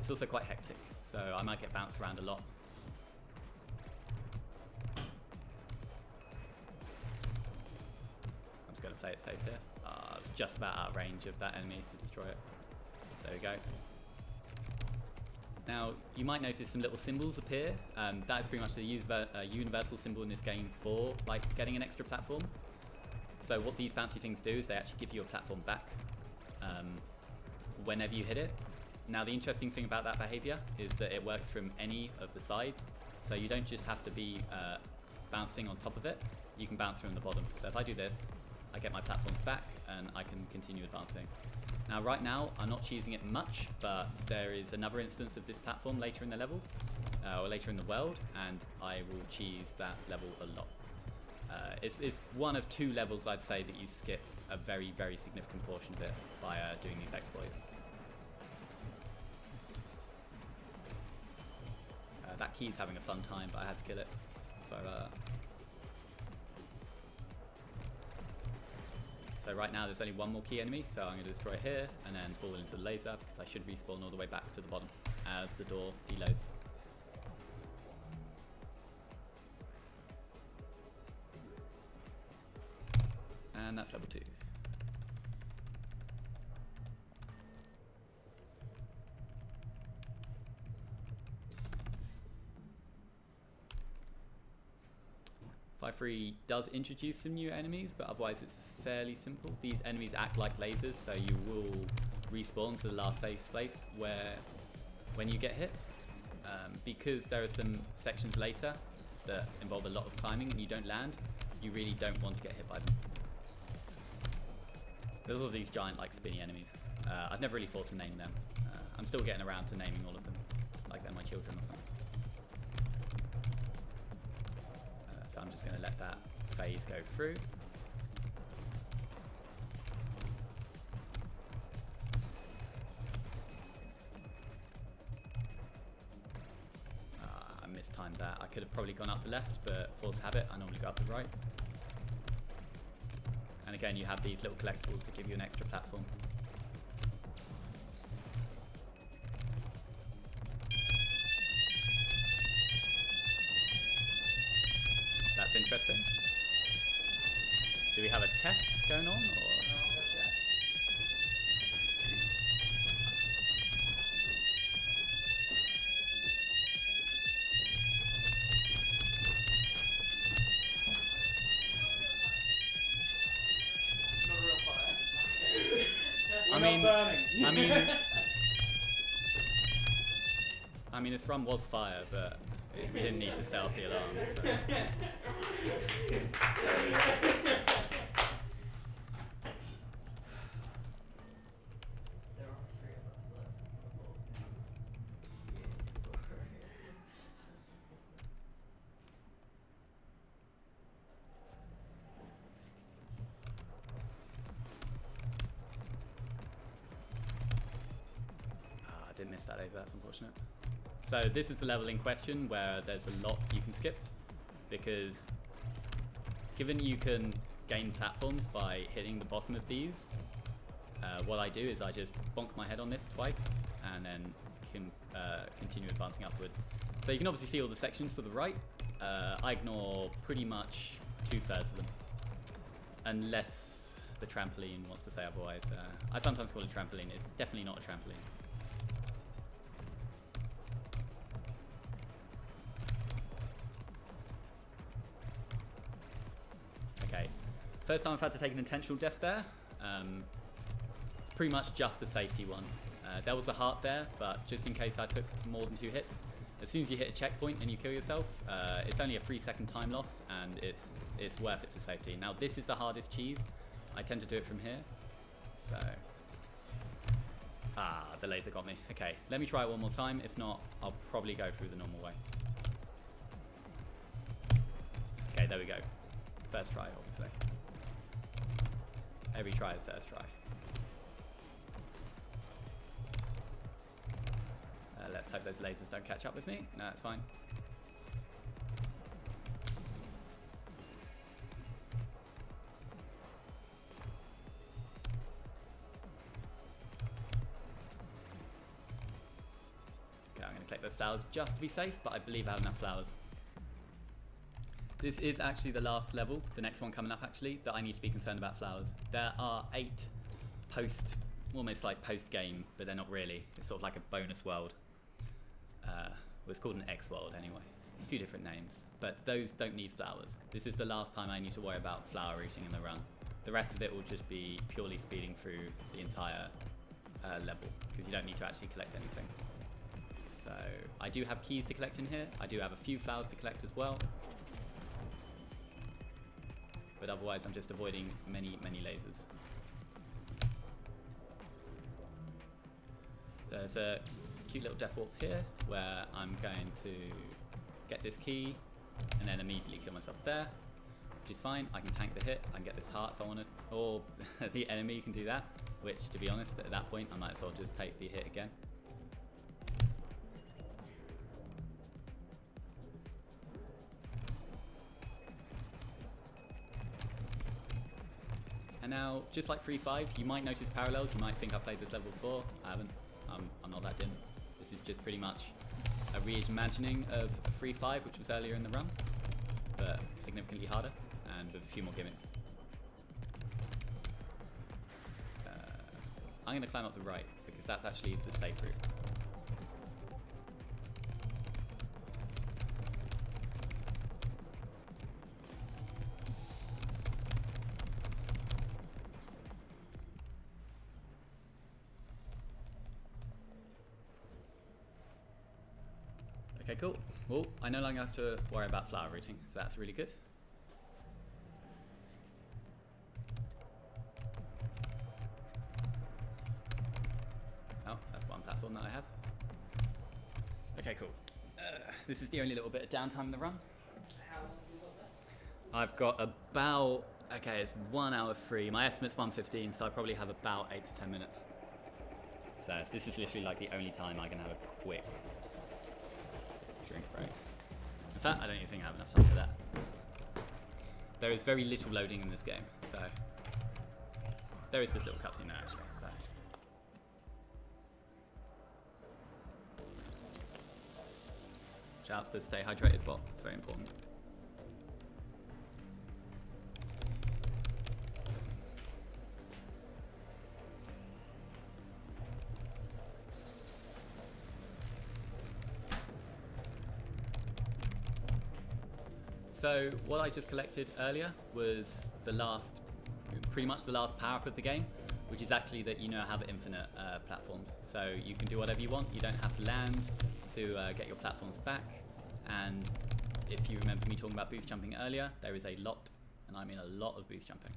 [SPEAKER 1] It's also quite hectic, so I might get bounced around a lot. I'm just going to play it safe here. It's just about out of range of that enemy to destroy it. There we go. Now, you might notice some little symbols appear. That is pretty much the universal symbol in this game for getting an extra platform. So what these bouncy things do is they actually give you a platform back whenever you hit it. Now, the interesting thing about that behavior is that it works from any of the sides. So you don't just have to be bouncing on top of it. You can bounce from the bottom. So if I do this, I get my platforms back and I can continue advancing. Now right now I'm not cheesing it much, but there is another instance of this platform later in the level, or later in the world, and I will cheese that level a lot. It's one of two levels I'd say that you skip a very, very significant portion of it by doing these exploits. That key's having a fun time, but I had to kill it. So right now there's only one more key enemy, so I'm going to destroy it here and then fall into the laser because I should respawn all the way back to the bottom as the door deloads. And that's level 2. .3 does introduce some new enemies, but otherwise it's fairly simple. These enemies act like lasers, so you will respawn to the last safe place when you get hit. Because there are some sections later that involve a lot of climbing and you don't land, you really don't want to get hit by them. There's all these giant spinny enemies. I've never really thought to name them. I'm still getting around to naming all of them, like they're my children or something. So I'm just going to let that phase go through. I mistimed that. I could have probably gone up the left, but force habit, I normally go up the right. And again, you have these little collectibles to give you an extra platform. That's interesting. Do we have a test going on, or?
[SPEAKER 3] Not a real fire.
[SPEAKER 1] I mean, this run was fire, but we didn't need to set off the alarms. So. I did miss that laser, that's unfortunate. So this is the level in question where there's a lot you can skip, because given you can gain platforms by hitting the bottom of these, what I do is I just bonk my head on this twice and then continue advancing upwards. So you can obviously see all the sections to the right. I ignore pretty much 2/3 of them, unless the trampoline wants to say otherwise. I sometimes call it a trampoline. It's definitely not a trampoline. Okay, first time I've had to take an intentional death there. It's pretty much just a safety one. There was a heart there, but just in case I took more than 2 hits. As soon as you hit a checkpoint and you kill yourself, it's only a 3-second time loss, and it's worth it for safety. Now this is the hardest cheese. I tend to do it from here. So, the laser got me. Okay, let me try it one more time. If not, I'll probably go through the normal way. Okay, there we go. First try, obviously. Every try is first try. Let's hope those lasers don't catch up with me. No, it's fine. Okay, I'm going to collect those flowers just to be safe, but I believe I have enough flowers. This is actually the last level, the next one coming up actually, that I need to be concerned about flowers. There are 8 almost like post-game, but they're not really. It's sort of like a bonus world. Well, it's called an X world anyway. A few different names, but those don't need flowers. This is the last time I need to worry about flower rooting in the run. The rest of it will just be purely speeding through the entire level, because you don't need to actually collect anything. So I do have keys to collect in here. I do have a few flowers to collect as well. But otherwise I'm just avoiding many, many lasers. So there's a cute little death warp here where I'm going to get this key and then immediately kill myself there, which is fine. I can tank the hit, I can get this heart if I want to, or the enemy can do that, which to be honest at that point I might as well just take the hit again. And now, just like 3-5, you might notice parallels. You might think I played this level before. I haven't. I'm not that dim. This is just pretty much a reimagining of 3-5, which was earlier in the run, but significantly harder and with a few more gimmicks. I'm going to climb up the right because that's actually the safe route. Okay, cool. Well, I no longer have to worry about flower routing, so that's really good. Oh, that's one platform that I have. Okay, cool. This is the only little bit of downtime in the run.
[SPEAKER 3] How long have you got left?
[SPEAKER 1] I've got about, okay, it's 1 hour free. My estimate's 1:15, so I probably have about 8 to 10 minutes. So this is literally like the only time I can have a quick drink break. In fact, I don't even think I have enough time for that. There is very little loading in this game, so there is this little cutscene there actually. So shouts to stay hydrated, bot. It's very important. So what I just collected earlier was the last, pretty much the last power-up of the game, which is actually that you now have infinite platforms. So you can do whatever you want. You don't have to land to get your platforms back. And if you remember me talking about boost jumping earlier, there is a lot, and I mean a lot of boost jumping.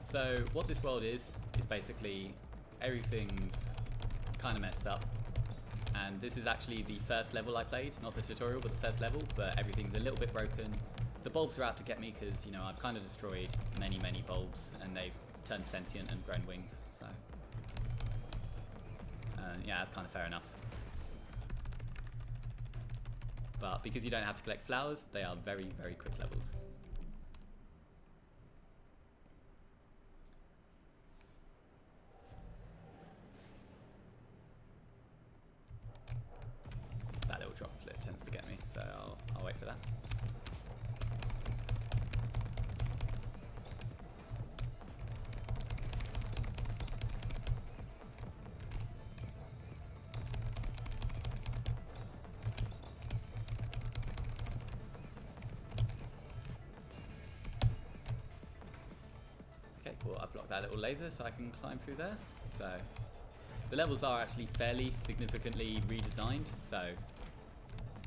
[SPEAKER 1] So what this world is basically everything's kind of messed up. and this is actually the first level I played, not the tutorial, but the first level, but everything's a little bit broken. The bulbs are out to get me because, you know, I've kind of destroyed many bulbs, and they've turned sentient and grown wings, so... yeah, that's kind of fair enough. But because you don't have to collect flowers, they are very quick levels. That little droplet tends to get me, so I'll wait for that. Okay, cool. I've blocked that little laser so I can climb through there. So the levels are actually fairly significantly redesigned, so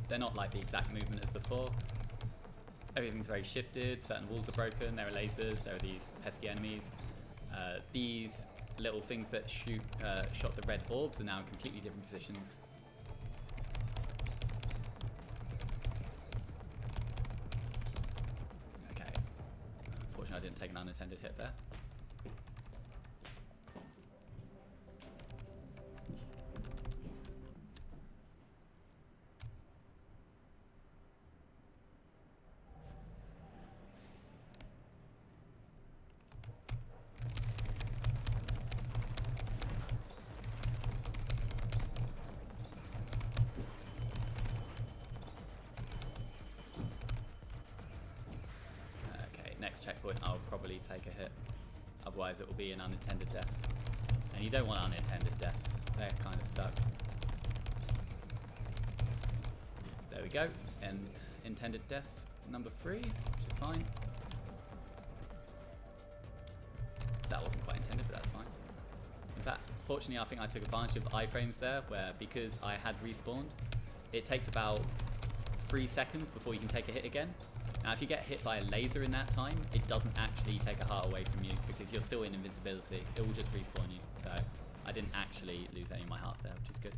[SPEAKER 1] they're not like the exact movement as before. Everything's very shifted, certain walls are broken, there are lasers, there are these pesky enemies. These little things that shot the red orbs are now in completely different positions. Okay, unfortunately I didn't take an unintended hit there. Next checkpoint I'll probably take a hit, otherwise it will be an unintended death, and you don't want unintended deaths, they kind of suck. There we go, and intended death number 3, which is fine. That wasn't quite intended, but that's fine. In fact, fortunately I think I took advantage of iframes there, where because I had respawned, it takes about 3 seconds before you can take a hit again. Now if you get hit by a laser in that time, it doesn't actually take a heart away from you because you're still in invincibility. It will just respawn you. So I didn't actually lose any of my hearts there, which is good.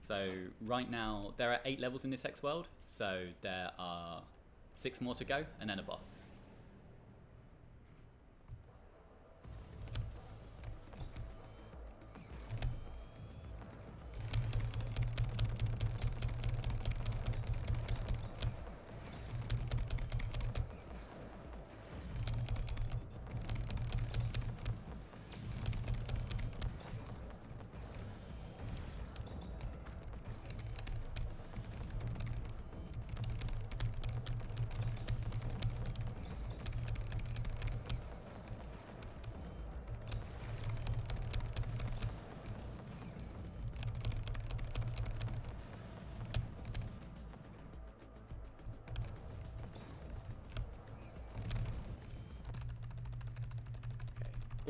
[SPEAKER 1] So right now, there are 8 levels in this X world. So there are 6 more to go and then a boss.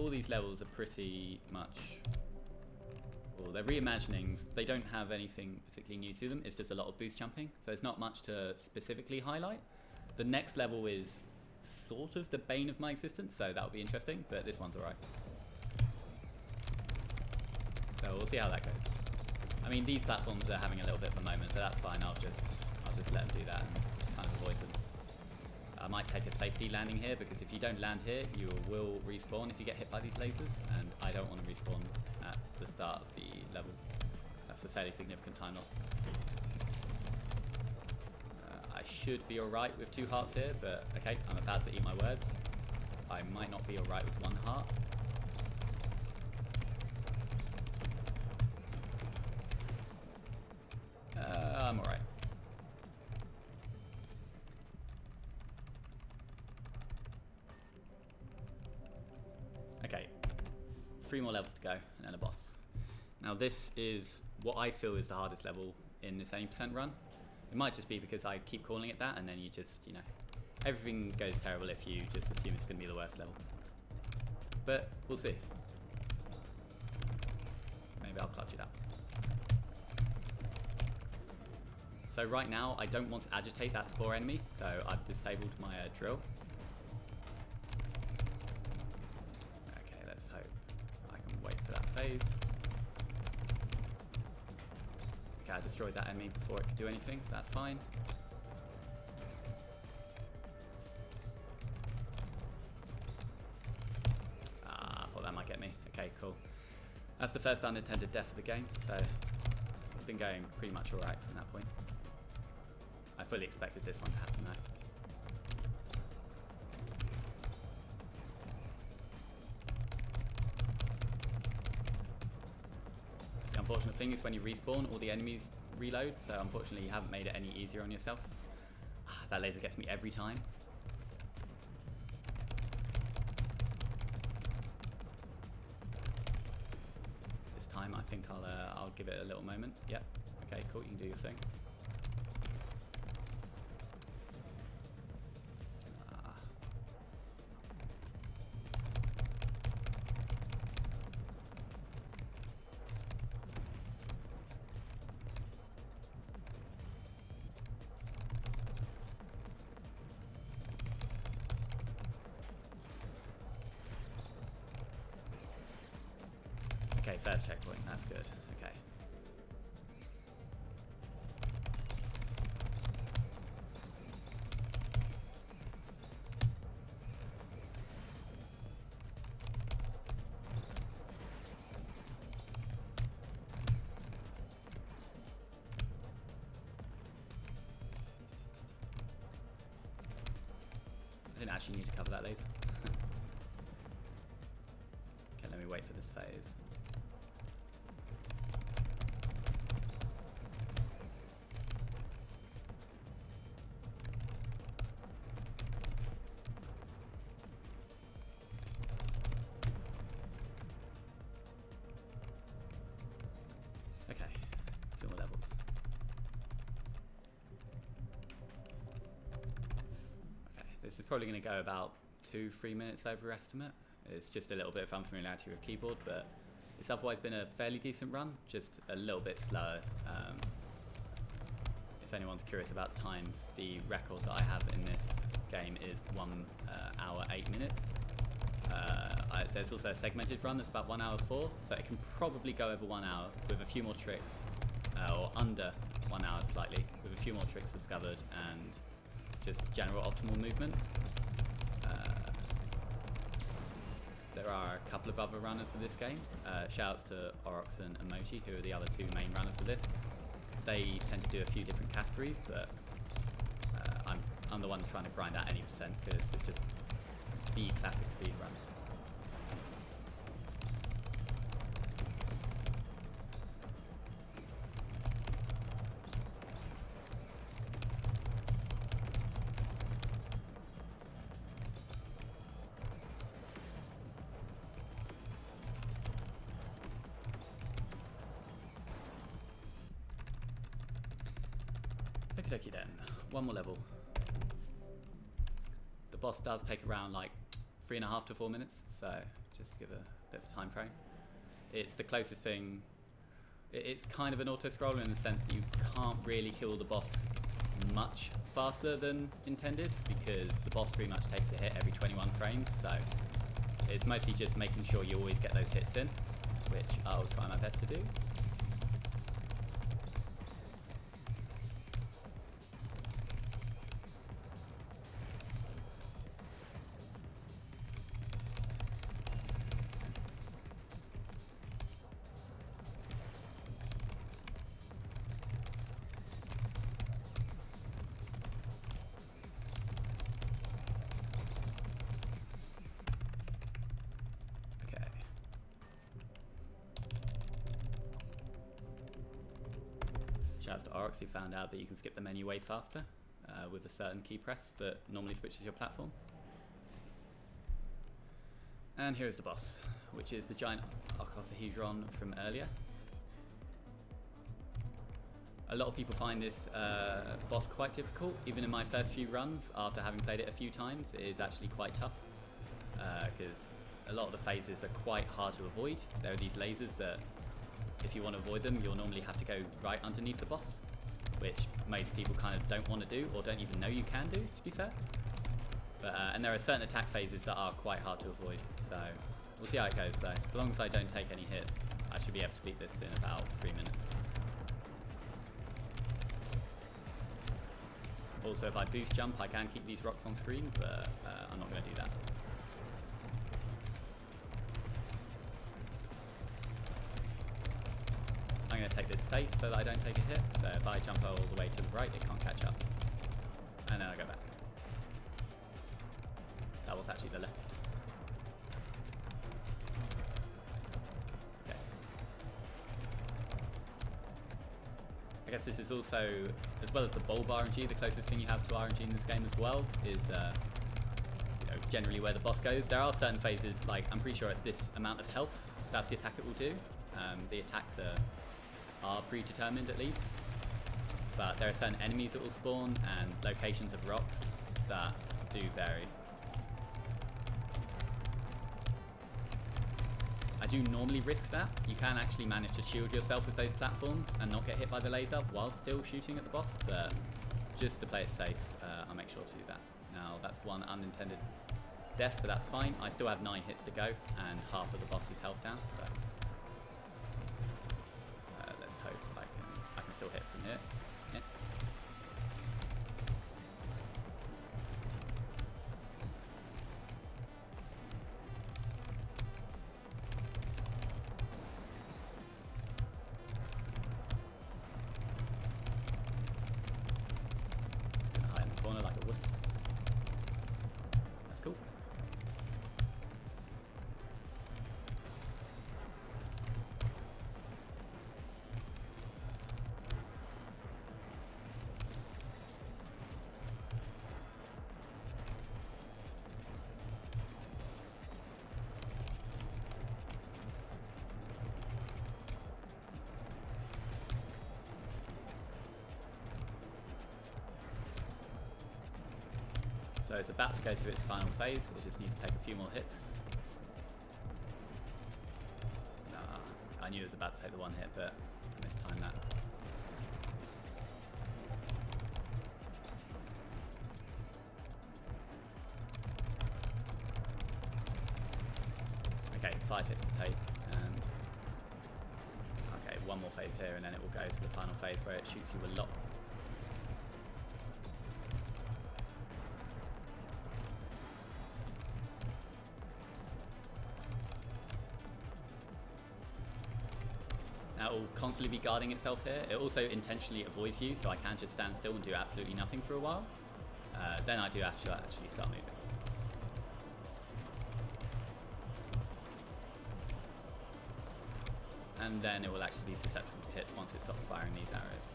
[SPEAKER 1] All these levels are pretty much, well, they're reimaginings. They don't have anything particularly new to them. It's just a lot of boost jumping. So there's not much to specifically highlight. The next level is sort of the bane of my existence, so that'll be interesting, but this one's alright. So we'll see how that goes. I mean, these platforms are having a little bit of a moment, but that's fine. I'll just let them do that and kind of avoid them. I might take a safety landing here, because if you don't land here, you will respawn if you get hit by these lasers, and I don't want to respawn at the start of the level. That's a fairly significant time loss. I should be alright with 2 hearts here, but okay, I'm about to eat my words. I might not be alright with 1 heart. I'm alright. Okay, 3 more levels to go and then a boss. Now this is what I feel is the hardest level in this 80% run. It might just be because I keep calling it that, and then you just, you know, everything goes terrible if you just assume it's going to be the worst level. But we'll see. Maybe I'll clutch it out. So right now I don't want to agitate that spore enemy, so I've disabled my drill. Okay, let's hope I can wait for that phase. Okay, I destroyed that enemy before it could do anything, so that's fine. Ah, I thought that might get me. Okay, cool. That's the first unintended death of the game, so it's been going pretty much alright from that point. I fully expected this one to happen though. The unfortunate thing is when you respawn, all the enemies reload, so unfortunately you haven't made it any easier on yourself. That laser gets me every time. This time I think I'll give it a little moment. Yep. Okay, cool, you can do your thing. Okay, first checkpoint, that's good. Okay. I didn't actually need to cover that laser. Okay, let me wait for this phase. Okay, 2 more levels. Okay, this is probably going to go about 2-3 minutes over estimate. It's just a little bit of unfamiliarity with keyboard, but it's otherwise been a fairly decent run, just a little bit slower. If anyone's curious about times, the record that I have in this game is 1 hour 8 minutes. There's also a segmented run that's about 1 hour 4, so it can probably go over 1 hour with a few more tricks, or under 1 hour slightly, with a few more tricks discovered and just general optimal movement. There are a couple of other runners of this game. Shoutouts to Oroxen and Mochi, who are the other 2 main runners of this. They tend to do a few different categories, but I'm the one trying to grind out any percent because it's the classic speed run. Okie dokie then, 1 more level. The boss does take around like 3.5 to 4 minutes, so just to give a bit of a time frame. It's the closest thing. It's kind of an auto-scroller in the sense that you can't really kill the boss much faster than intended because the boss pretty much takes a hit every 21 frames, so it's mostly just making sure you always get those hits in, which I'll try my best to do. Shouts to Oryx, who found out that you can skip the menu way faster with a certain key press that normally switches your platform. And here is the boss, which is the giant Octahedron from earlier. A lot of people find this boss quite difficult. Even in my first few runs, after having played it a few times, it is actually quite tough because a lot of the phases are quite hard to avoid. There are these lasers that, if you want to avoid them, you'll normally have to go right underneath the boss, which most people kind of don't want to do or don't even know you can do, to be fair. But, and there are certain attack phases that are quite hard to avoid, so We'll see how it goes though. So long as I don't take any hits, I should be able to beat this in about 3 minutes. Also, if I boost jump, I can keep these rocks on screen, but I'm not going to do that. I'm going to take this safe so that I don't take a hit. So if I jump all the way to the right, it can't catch up. And then I go back. That was actually the left. Okay. I guess this is also, as well as the bulb RNG, the closest thing you have to RNG in this game as well is generally where the boss goes. There are certain phases, like I'm pretty sure at this amount of health, that's the attack it will do. The attacks are predetermined at least, but there are certain enemies that will spawn and locations of rocks that do vary. I do normally risk that. You can actually manage to shield yourself with those platforms and not get hit by the laser while still shooting at the boss, but just to play it safe, I'll make sure to do that. Now that's one unintended death, but that's fine. I still have 9 hits to go and half of the boss's health down, so let's hope I can still hit from here. Yeah. Hide in the corner like a wuss. That's cool. So it's about to go to its final phase, it just needs to take a few more hits. I knew it was about to take the one hit, but I mistimed that. Okay, 5 hits to take, and okay, one more phase here, and then it will go to the final phase where it shoots you a lot. Now it will constantly be guarding itself here. It also intentionally avoids you, so I can just stand still and do absolutely nothing for a while. Then I do actually start moving. And then it will actually be susceptible to hits once it stops firing these arrows.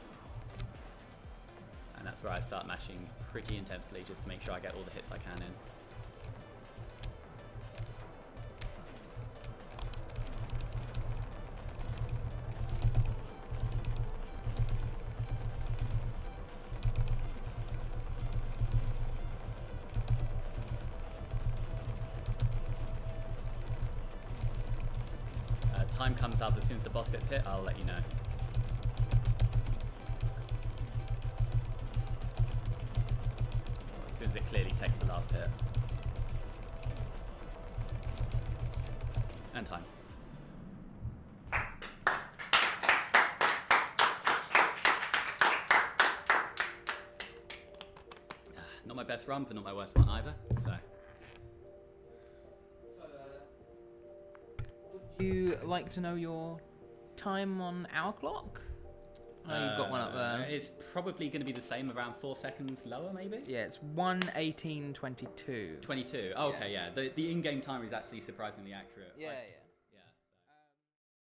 [SPEAKER 1] And that's where I start mashing pretty intensely just to make sure I get all the hits I can in. Time comes up as soon as the boss gets hit, I'll let you know. As soon as it clearly takes the last hit. And time. Not my best run, but not my worst one either, so.
[SPEAKER 2] Would you like to know your time on our clock? Oh, you've got one up there.
[SPEAKER 1] It's probably going to be the same, around 4 seconds lower, maybe?
[SPEAKER 2] Yeah, it's 1:18:22.
[SPEAKER 1] 22. Oh, okay, yeah. The in-game timer is actually surprisingly accurate.
[SPEAKER 2] Yeah,
[SPEAKER 1] like,
[SPEAKER 2] yeah.